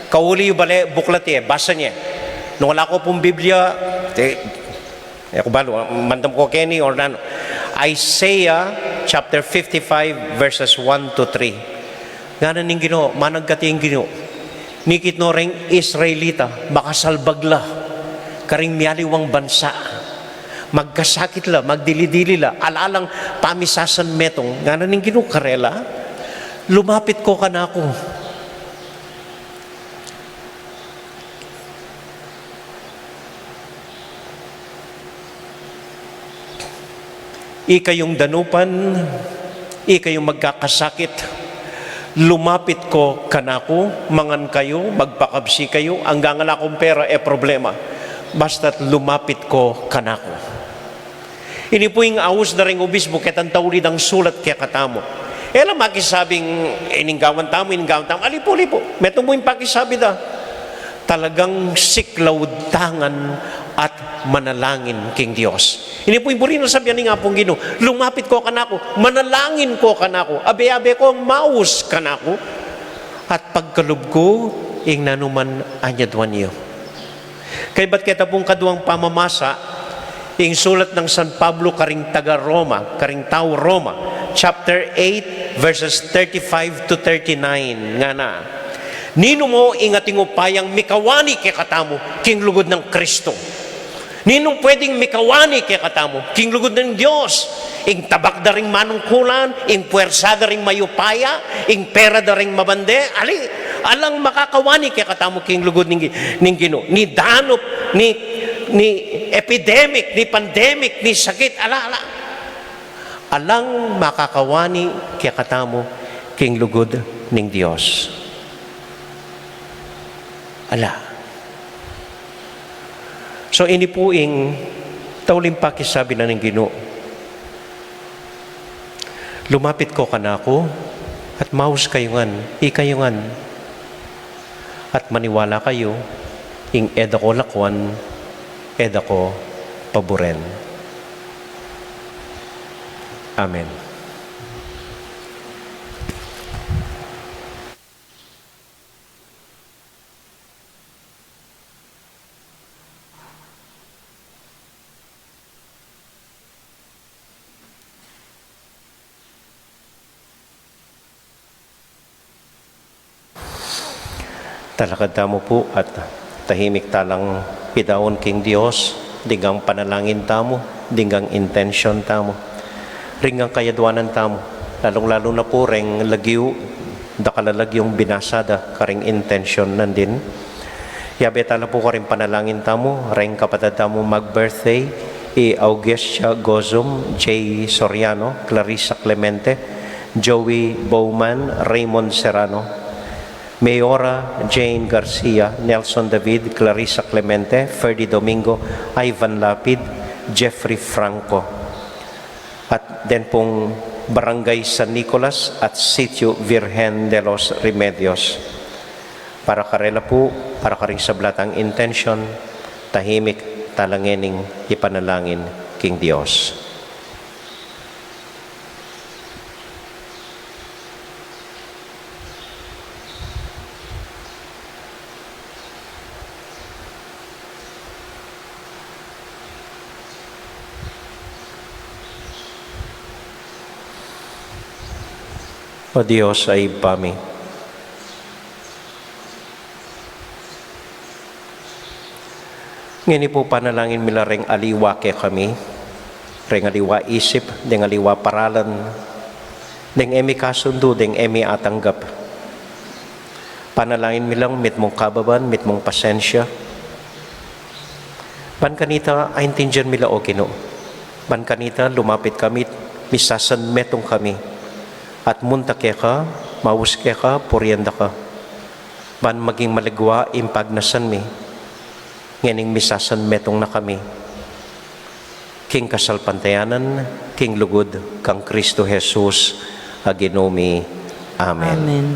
Kauli yung bale, buklat basa niya. Nung wala ko pong Biblia, ako balo, mandam ko Kenny or nano. Isaiah, chapter 55, verses 1 to 3. Nga ning Ginoo, managkating Ginoo. Nikit no ring Israelita, makasalbagla, karing miyaliwang bansa. Magkasakit la, magdilidili la, alalang pamisasan metong, nga ning Ginoo karela, lumapit ko ka na ako. Ikayong danupan, ikayong magkakasakit, lumapit ko kanako, mangan kayo, magpakabsi kayo, hanggang nga akong pera problema. Basta't lumapit ko kanako. Ini po yung awos na rin ubismo, ketang taulid ang sulat kaya katamo. Ela makisabing, ininggawan tamo, alipo-lipo. Metong mo yung pakisabi da. Talagang siklaw tangan at manalangin king Diyos. Ini po yung burino sabihan ni nga pong Ginoo, lumapit ko kanako, manalangin ko kanako, abe-abe ko, maus kanako, at pagkalub ko, ing nanuman anyadwan niyo. Kaya ba't kita pong kaduang pamamasa, ing sulat ng San Pablo karing taga Roma, karing tao Roma, chapter 8, verses 35 to 39, nga na, nino mo ingating upayang mikawani kay katamo, king lugod ng Kristo. Ninong pwedeng mikawani kay katamo, king lugod ng Diyos. Ing tabak da ring manungkulan, ing puwersa da ring mayupaya, ing pera da ring mabande, alang makakawani kay katamo, king lugod ng Ginoo. Ni danop, ni epidemic, ni pandemic, ni sakit, alang makakawani kay katamo, king lugod ng Diyos. So ini po ing tauling pakisabi na ng Ginoo. Lumapit ko kanako at maus kayungan, ikayungan. At maniwala kayo, ing eda ko lakwan, eda ko paboren. Amen. Talakad tamo po at tahimik talang pidawon king Dios, dinggang panalangin tamo, dinggang intention tamo, ringang kayadwanan tamo, lalong-lalo na po ring lagyo, dakalalagyong binasada karing intention nandin. Yabe tala po karing panalangin tamo, ring kapatid tamo mag-birthday, Augustia Gozum, J. Soriano, Clarissa Clemente, Joey Bowman, Raymond Serrano, Mayora Jane Garcia, Nelson David, Clarissa Clemente, Ferdy Domingo, Ivan Lapid, Jeffrey Franco. At then pong Barangay San Nicolas at Sitio Virgen de los Remedios. Para karela po, para karing sablatang intention, tahimik talangening ipanalangin king Dios. O Diyos ay pami. Ngini po panalangin mila ring aliwa ke kami, ring aliwa isip, ding aliwa paralan, ding emi kasundo, ding emi atanggap. Panalangin milang mit mong kababan, mit mong pasensya. Ban kanita aintindihan mila o Ginoo. Ban kanita lumapit kami, misasan metong kami. At munta ka, maus ka, purienda ka. Ban maging maligwa, impagnasan mi. Nganing misasan metong na kami. King kasalpantayanan, King lugod, kang Kristo Jesus, aginomi. Amen. Amen.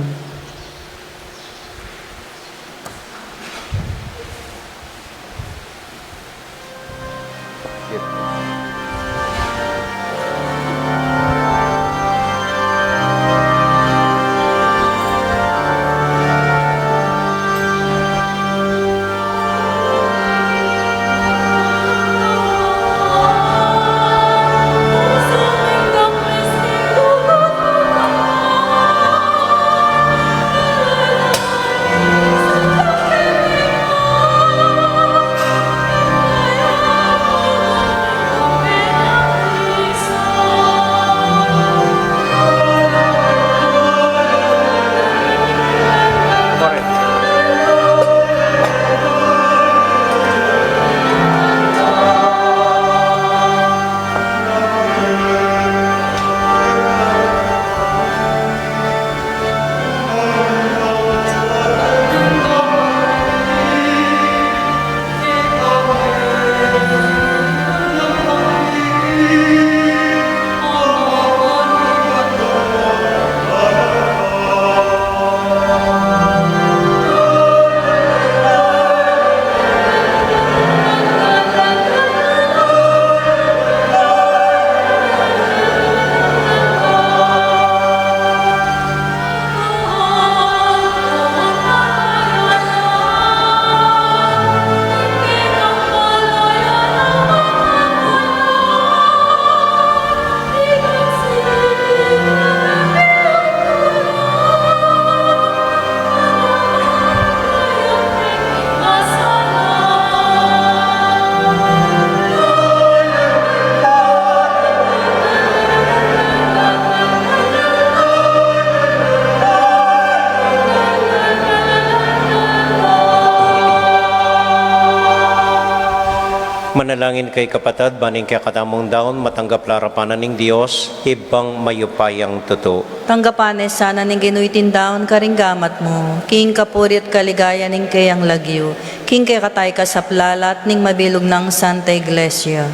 Manalangin kay kapatid, baning kaya katamong daon, matanggap larapanan ng Diyos, ibang mayupayang totoo. Tanggapanes sana ning ginuitin daon karinggamat mo, king kapuri at kaligaya ning kayang lagyo, king kay katay ka sa plalat ning mabilog ng Santa Iglesia.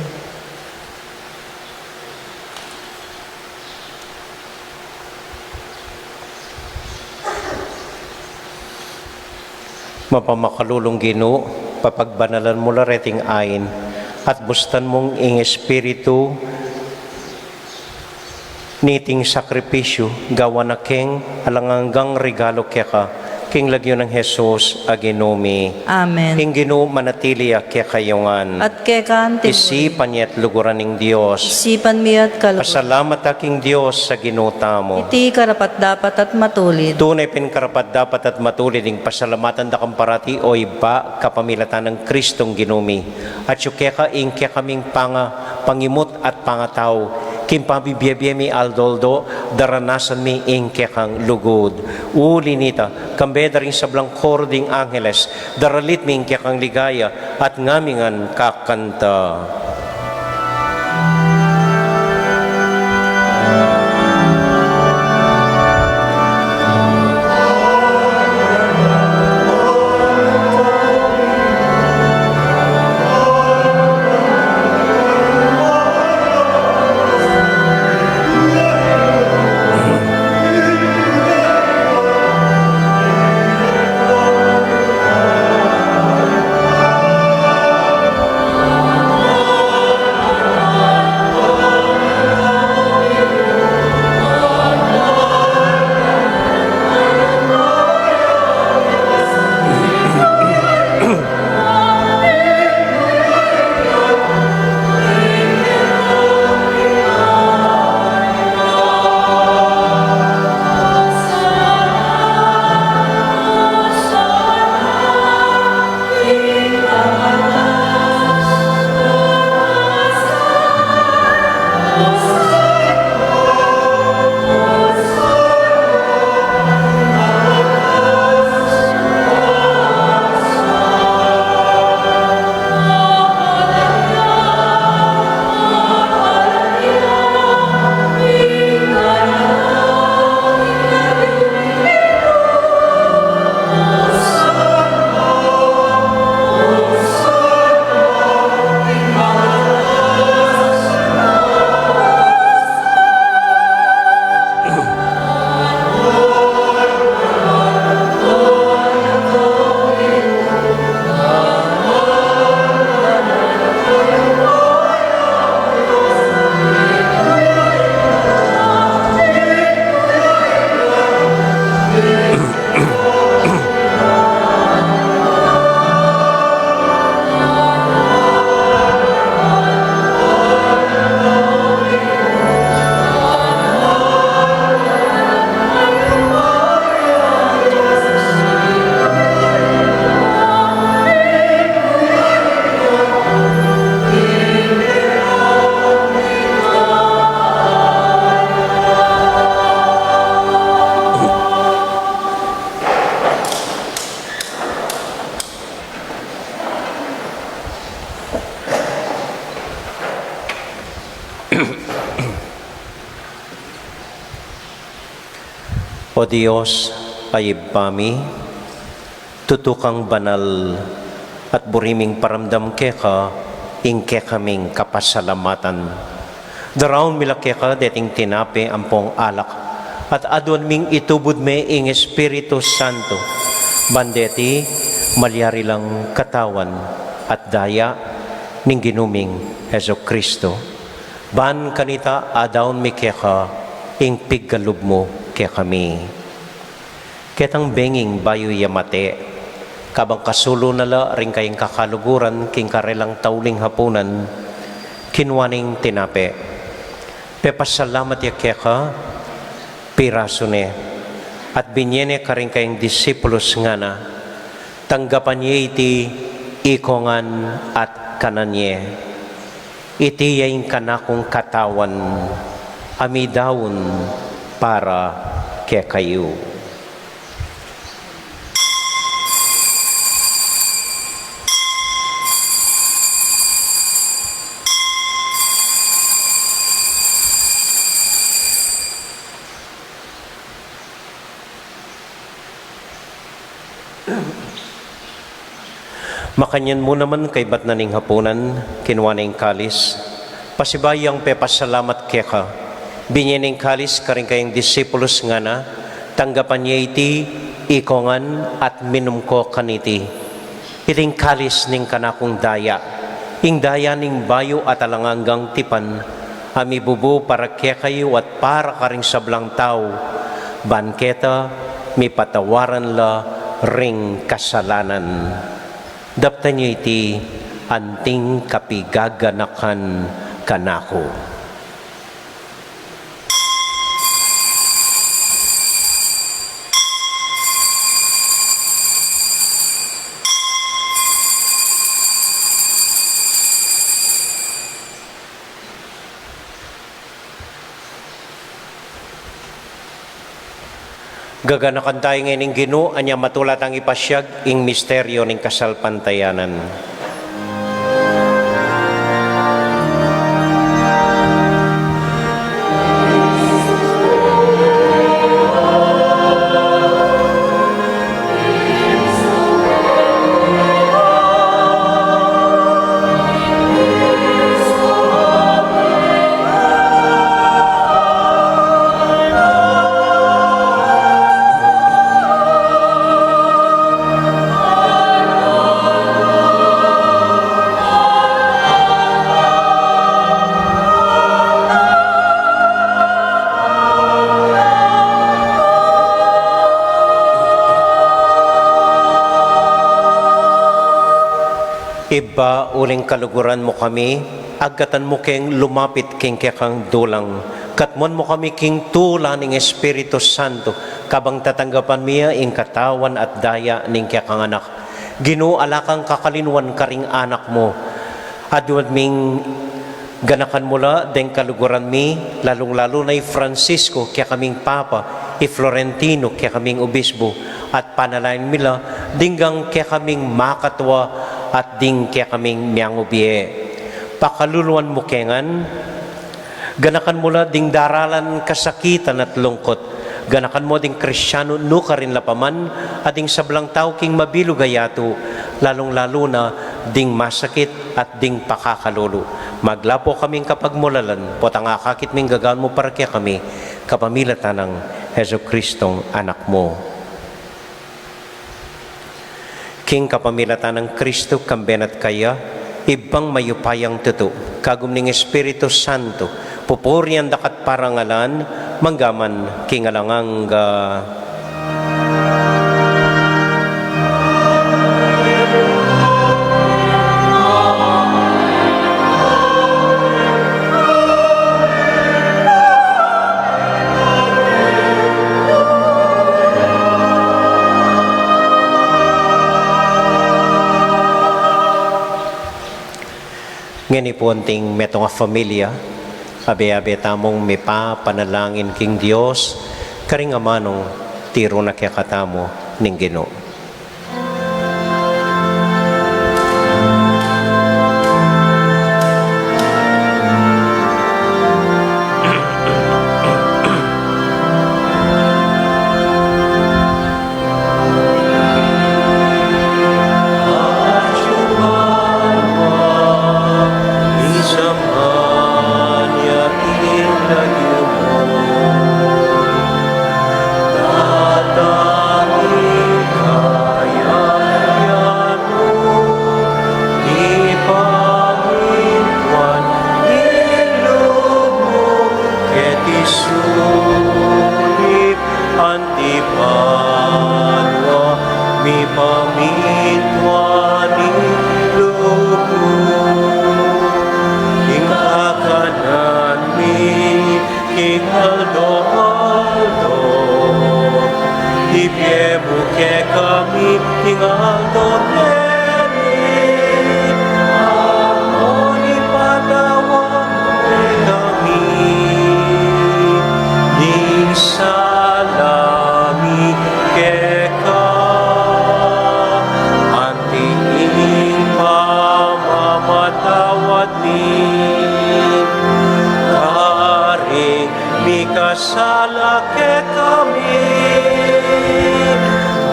Mapamakalulong Ginoo, papagbanalan mo lareting ain, at bustan mong ing espiritu, niting sakripisyo, gawa na king alanganggang regalo kaya ka, king lagyo ng Jesus aginomi. Amen. King Ginoo manatili kaya kayongan. At kay kanting Isipan niya at luguran ng Diyos. isipan mi at kalugod. Pasalamat aking Diyos sa ginuta mo. Iti karapat dapat at matulid. Tunay pinkarapat dapat at matulid ng pasalamatan da kang parati o iba kapamilatan ng Kristong ginumi. At syukeka ingkya kaming pangimot at pangataw. Kimpabibiyabiyay mi aldoldo, daranasan mi ingkya kang lugod. Uli nita, kambeda rin sa blangkor ding angeles, daralit mi ingkya kang ligaya at ngamingan kakanta. O Diyos, ayibami, tutukang banal at buriming paramdam keka, ingke kaming kapasalamatan. Daraon mila keka deting tinape ampong alak, at adwan ming itubod me ing Espiritu Santo. Bandeti, malyari lang katawan at daya ning ginuming Heso Kristo. Ban kanita adawn mi keka, ing piggalub mo kaya kami. Ketang benging bayo yamate, kabang kasulo nala ring kayong kakaluguran king karelang tauling hapunan, kinwaning tinape. Pepasalamat ya keka, piraso ne, at binyene ka rin kayong disipulos nga na, tanggapan niya iti ikongan at kananye. Iti yain kanakong katawan, amidawon para kaya kayo. Makanyan mo naman kay bat naning hapunan, kinuha na yung kalis. Pasibayang pepasalamat kaya ka. Binyan yung kalis karing kayong disipulos nga na, tanggapan niya iti, ikongan at minum ko kaniti. Iting kalis ning kanakong daya. Ing daya ning bayo at alanganggang tipan. Ami bubu para kaya kayo at para karing sablang tao. Banketa, mi patawaran la ring kasalanan. Dapta niyo iti anting kapigaganakan kanako. Gaganakan tayo ngayon ng Ginoo, anya matulat ang ipasyag ing misteryo ng kasalpantayanan. Iba uling kaluguran mo kami, agatan mo keng lumapit keng kekang dulang. Katmon mo kami king tula ng Espiritu Santo, kabang tatanggapan miya ing katawan at daya ning kekang anak. Ginoo alakang kakalinuan karing anak mo. Adwad ming ganakan mula deng kaluguran mi, lalong-lalo na Francisco kaya kaming Papa, Florentino kaya kaming Obispo, at panalain mila, dinggang kaya kaming makatwa at ding kaya kaming miyangubye. Pakaluluan mo kengan, ganakan mula ding daralan kasakitan at lungkot, ganakan mo ding Kristyano no ka rin lapaman, at ding sablang tao king mabilugayato, lalong-lalo na ding masakit at ding pakakalulu. Maglapo kaming kapagmulalan, potang akakit ming gagaan mo para kaya kami, kapamilatan ng Heso Kristong anak mo. King kapamilatan ng Kristo kambenat kaya, ibang mayupayang tuto, kagum ning Espiritu Santo, pupurian dakat parangalan, manggaman kingalangang ngani po anting metong familia, abe-abe tamong may panalangin king Dios, karing amanong tiro na kaya katamo ning Ginoo.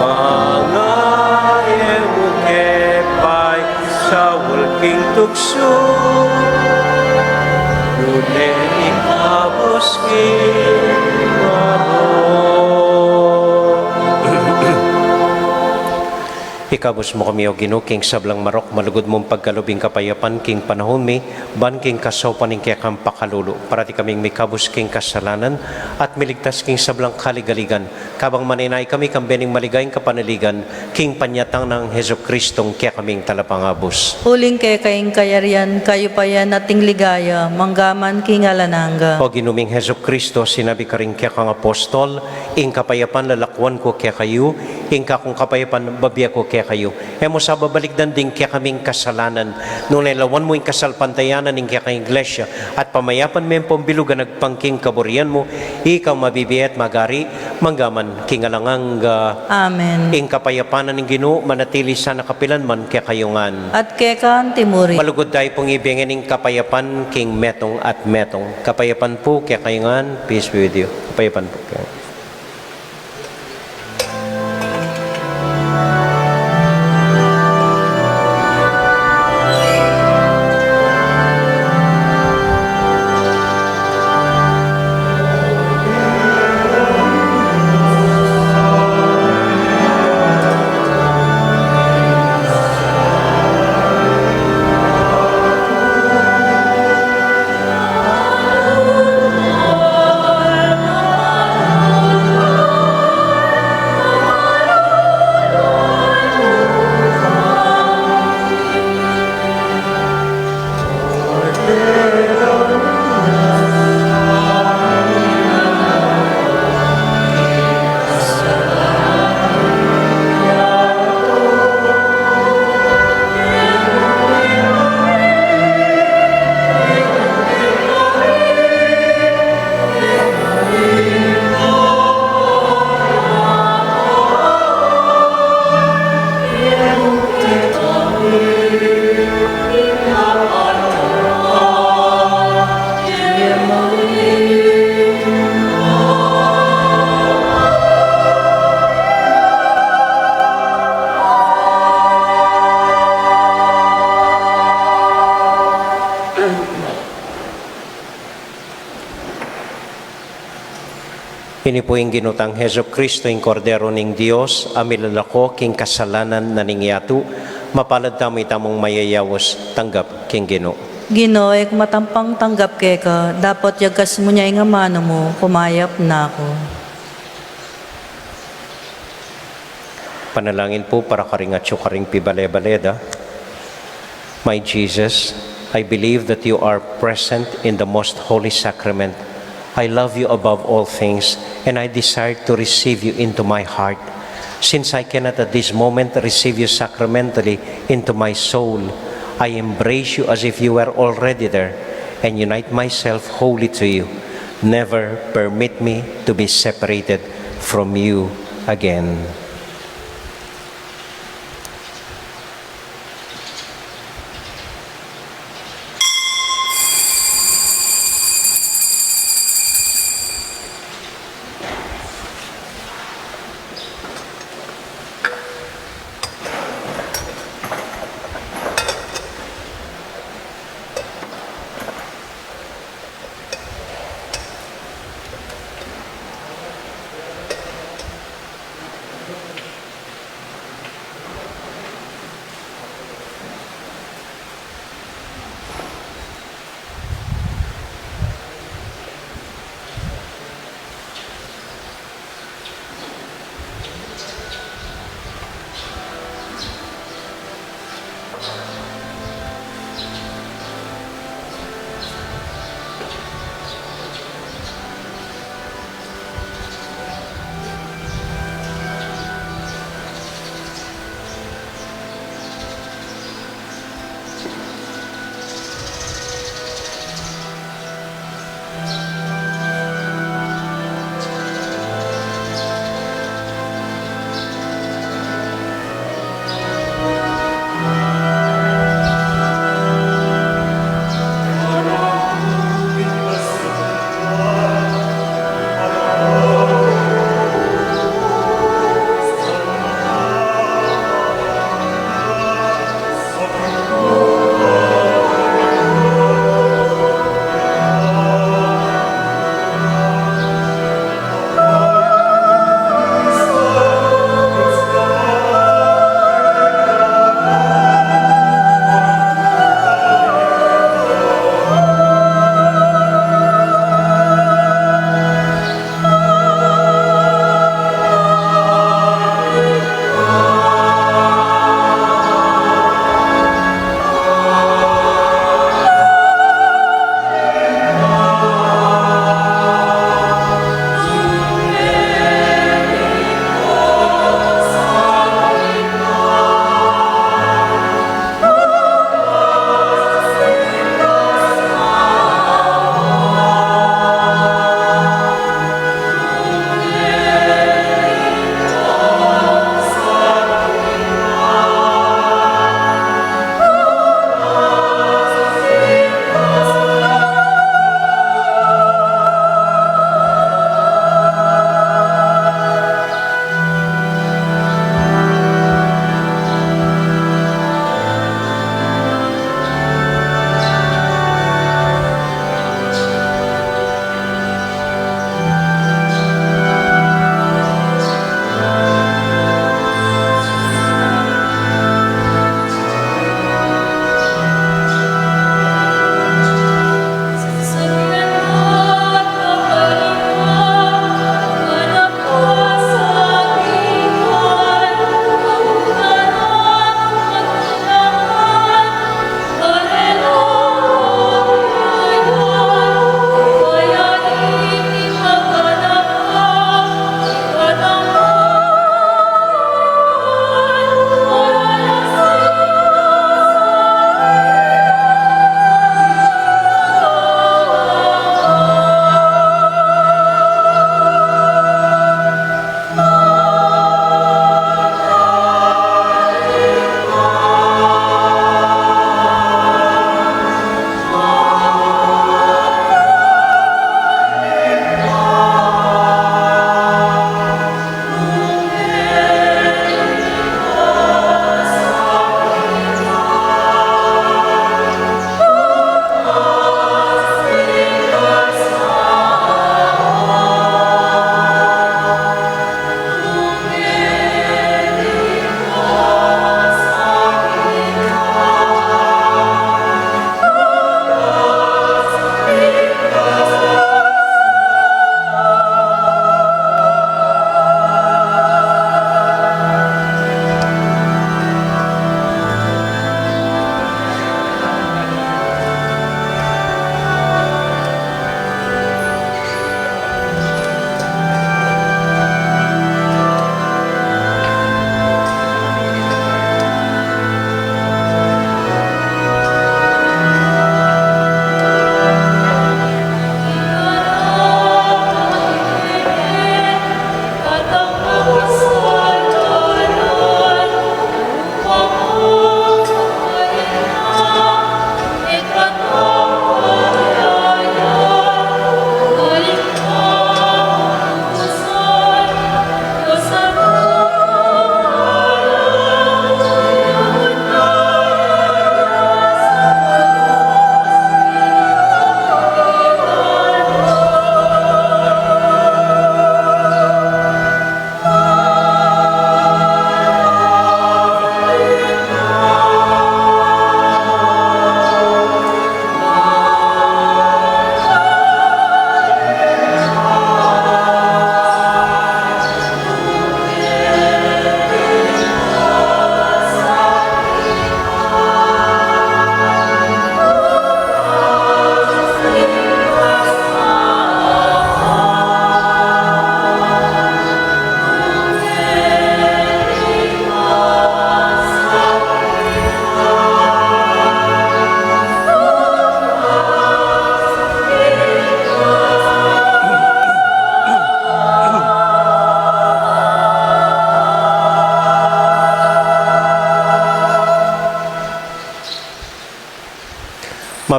Mga emuke pa'y king tukso, rune ikabos king Ikabos mo kami o Ginoo, king sablang marok, malugod mong pagkalubing kapayapan, king panahon mi, ban king kasopan ning kayakang pakalulo, parati kaming mikabos king kasalanan, at miligtas king sablang kaligaligan, kabang maninay kami kambening maligayang kapanaligan, king panyatang ng Heso Kristong kaya kaming talapangabos. Uling kay kayong kayarian, kayo pa yan nating ligaya, manggaman king alananga. O ginuming Heso Kristo, sinabi ka rin kaya kang apostol, ing kapayapan lalakwan ko kaya kayo, ing kakong kapayapan babiya ko kaya kayo. Emo sa babaligdan din kaya kaming kasalanan, nung nailawan mo yung kasalpantayanan ng kaya kang iglesia, at pamayapan mo yung pambilugan nagpangking kaburian mo, ikaw mabibiyat magari, manggaman kingalangang Amen. ing kapayapanan ng Ginoo, manatili sa nakapilan man kaya kayungan. At kekan timuri. Malugod tayo pong ibigin ng kapayapan king metong at metong. Kapayapan po kaya kayungan, peace be with you. Kapayapan po kaya. Ini po yung ginutang Heso Kristo, yung kordero ng Diyos, amilalako king kasalanan na ningyatu, mapalad tamo'y tamong mayayawos, tanggap king Ginoo. Ginoo, ek matampang tanggap keka, dapat yagas mo niya yung amano mo, kumayap na ako. Panalangin po para karing atyo karing pibale-baleda. My Jesus, I believe that you are present in the most holy sacrament. I love you above all things, and I desire to receive you into my heart. Since I cannot at this moment receive you sacramentally into my soul, I embrace you as if you were already there, and unite myself wholly to you. Never permit me to be separated from you again.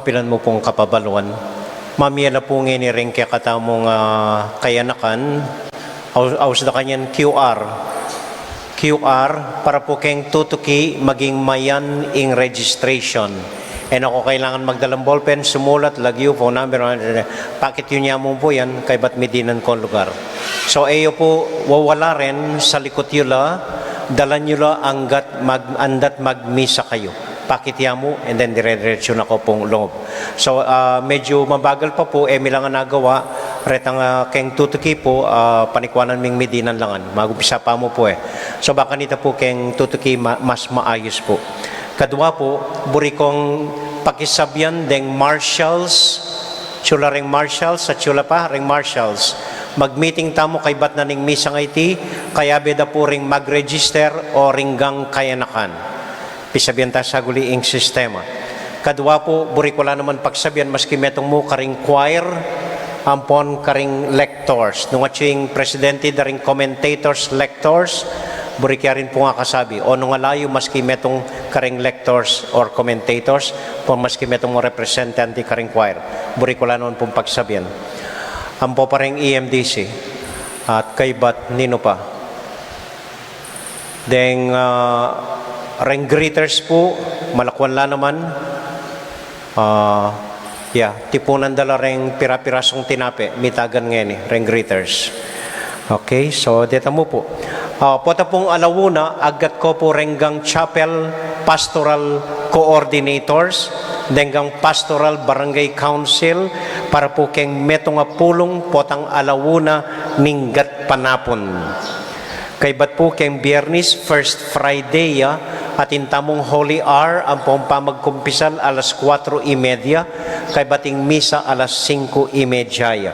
mapilan mo pong kapabaluan. Mamiyala po ngayon rin kaya katamong kayanakan, aus da kanyan QR para po kayong tutuki maging mayan ing registration. And ako kailangan magdalang ballpen, sumulat, lagyo, phone number, pakit yun niya mo po yan, kay ba't medinan ko lugar. So, ayo po, wawala rin sa likod yula, dalan yula andat magmisa kayo. Pakit ya mo, and then dire-diretso na ko pong loob. So, medyo mabagal pa po, lang ang nagawa, retang keng tutuki po, panikwanan ming medinan langan. Mag-upisa pa mo po So, baka nito po keng tutuki mas maayos po. Kadwa po, buri kong pakisabyan deng marshals, chula ring marshals, at chula pa ring marshals. Mag-meeting tamo kay bat na ning misang IT, kaya beda po ring mag-register o ringgang kayanakan. Pisabyan ta sa guliing sistema. Kadwa po, buri ko lang naman pagsabyan, maski metong mo karing choir, ampon karing lectors. Nung ating presidente daring commentators, lectors, buri kaya rin po nga kasabi, o nung alayo maski metong karing lectors or commentators, po maski metong representante karing choir. Buri ko lang naman pong pagsabyan. Ampo pa rin EMDC at kay bat nino pa. Deng ring greeters po, malakwan la naman. Tipunan dala ring pira-pirasong tinape, mitagan ngayon ring greeters. Okay, so dito mo po. Pota pong alawuna, agat ko po renggang chapel pastoral coordinators, denggang pastoral barangay council, para po keng metong pulong potang alawuna ninggat panapon. Kay bat po keng Biyernes, first Friday, at intamong Holy Hour, ang pong pamagkumpisal alas 4:30, kay bating misa alas 5:30.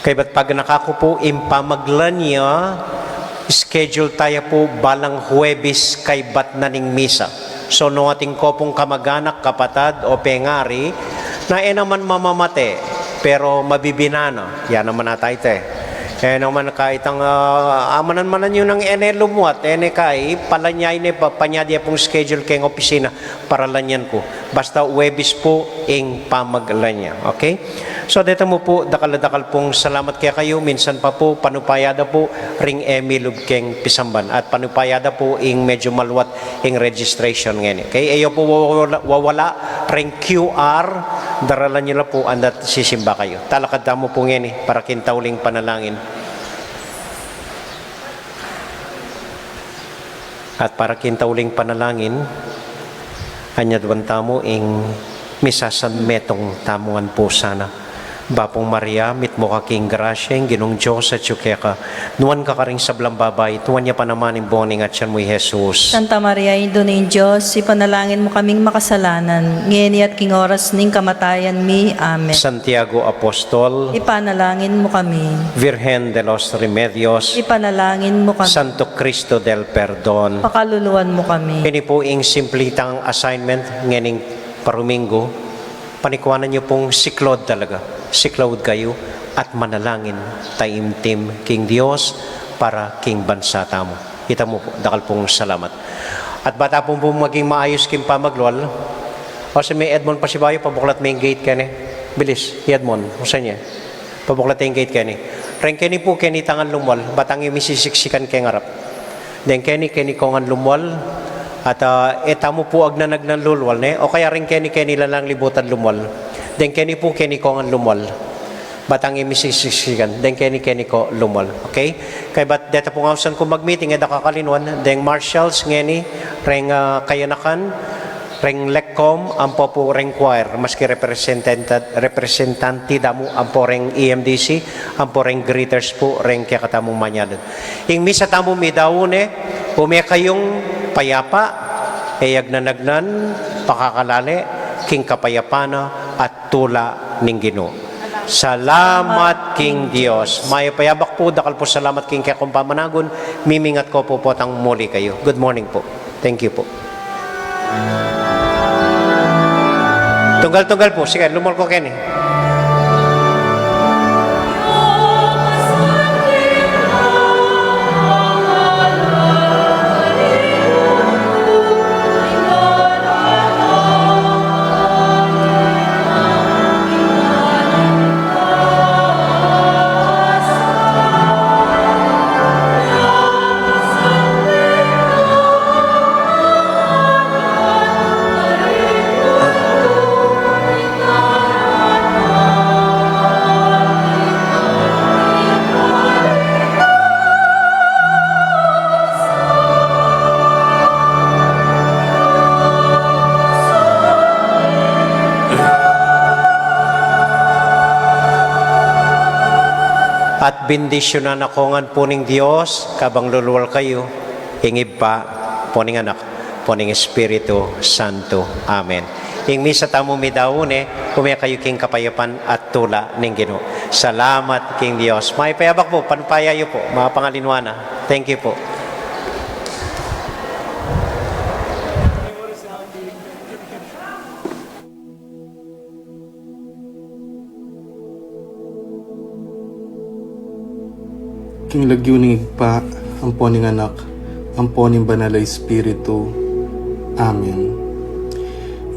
Kay bat pag nakako po impamaglan niya, schedule tayo po balang Huwebes kay bat na ning misa. So no ating ko pong kamag-anak, kapatad o pengari, na naman mamamate, pero mabibinana. Yan naman natay te. Naman kahit ang amanan-manan yun ng lumuat, kay palanyay panyadya pong schedule kayong opisina para lanyan ko. Basta Huwebes po ing pamaglan niya. Okay? So dito mo po, dakal-dakal pong salamat kaya kayo. Minsan pa po, panupayada po, ring Emilub keng Pisamban. At panupayada po, ing medyo maluwat, ing registration ngayon. Okay? Ayo po wawala, ring QR, daralan nyo na po, andat sisimba kayo. Talakad mo po ngayon, para kintauling panalangin. At para kintauling panalangin, anyadwan tamo ing misasan metong tamuan po sana. Bapong Maria, mit mo kaking grasyeng, ginong Diyos at yukeka. Nuwan ka karing sablang babay, tuwan niya pa naman yung boning at siyan mo'y Jesus. Santa Maria, Indo ng Diyos, ipanalangin mo kaming makasalanan, ngayon at king oras ning kamatayan mi. Amen. Santiago Apostol, Ipanalangin mo kami. Virgen de los Remedios, Ipanalangin mo kami. Santo Cristo del Perdon. Pakaluluan mo kami. Ini po ing simplitang assignment nganing parumingo. Panikwanan niyo pong siklod talaga. Siklod kayo at manalangin taimtim king Dios para king bansa tamo. Kita mo po, dakal pong salamat. At bata pong maging maayos king pamaglwal. O si may Edmond Pasibayo, pabuklat may gate ka ni. Bilis, Edmond, usan niya. Pabuklat yung gate ka ni. Ren keni po keni tangan lumwal, batang imisisiksikan keng harap. Den keni kongan lumwal, at etamo po ag nanagnan lulwal ne, o kaya rin keni lang libutan lumwal. Den keni po kongan lumwal. Batang imisisiksikan, den keni ko lumwal. Okay? Kay bat deta po ngawsan ko mag-meeting, eda kakalinuan, den marshals ngeni, reng kayanakan, reng lekkom, ampo po reng choir, maski representante damo, ampo reng EMDC, ampo reng greeters po, reng kaya katamong manyadan. Ing misa tamo mi daune, pume kayong payapa, eyag nanagnan, pakakalali, king kapayapana, at tula ning Ginoo. Salamat King Dios. May payabak po, dakal po salamat King kaya kung pamanagon, mimingat ko po tang muli kayo. Good morning po. Thank you po. Tunggal-tunggal po. Sige, lumol ko Kenny. At bendisyonan ako ngan puning Dios, kabang luluwal kayo, hingib pa, puning anak, puning Espiritu Santo. Amen. Ing misa tamo mi daune, kumaya kayo king kapayapan at tula ning Ginoo. Salamat king Dios. May payabak po, panpayayo po, mga pangalinwana. Thank you po. King lagyo ning igpa, ampo ning anak, ampo ning banal a Espiritu. Amen.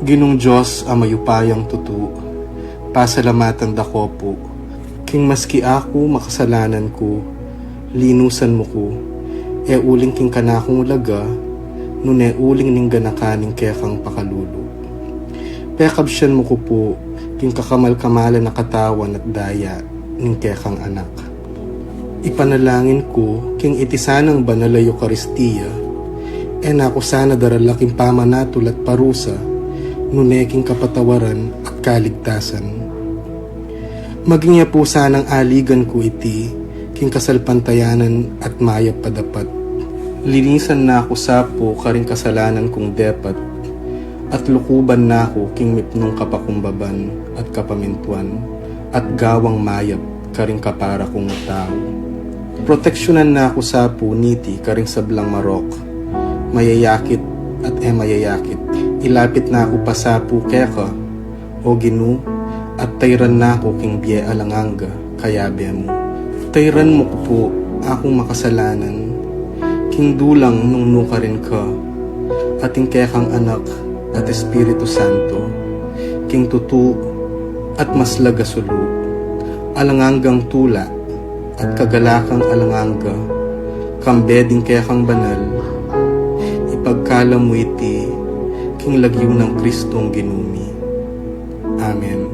Ginong Diyos amayupayang tutu, pasalamatan dako po. King maski ako makasalanan ko, linusan mo ko, e uling king kanakong laga, nune uling ning ganakaning kekang pakalulu. Pekabsyan mo ko po, king kakamal-kamalan na katawan at daya, ning kekang anak. Ipanalangin ko, king itisanang banal a Eucharistia, e nako sana daralaking pamanatul at parusa, nuneking kapatawaran at kaligtasan. Maging niya po sanang aligan ko iti, king kasalpantayanan at mayap padapat. Linisan na ako sapo karing kasalanan kong depat, at lukuban na ako king mipnong kapakumbaban at kapamintuan, at gawang mayap karing kapara kong tao. Proteksyonan na ako sa puniti karing sablang marok, mayayakit at mayayakit. Ilapit na ako pa sa keka, o Ginoo, at tayran na ako king biye alanganga, kayabe mo. Tayran mo ko po akong makasalanan, king dulang nung nuka rin ka, ating kekang anak at Espiritu Santo, king tutu at maslaga sulu, alanganggang tula, at kagalakang alanganga, kambeding kekang banal, ipagkala mo iti, king lagyo ng Kristong ginumi. Amen.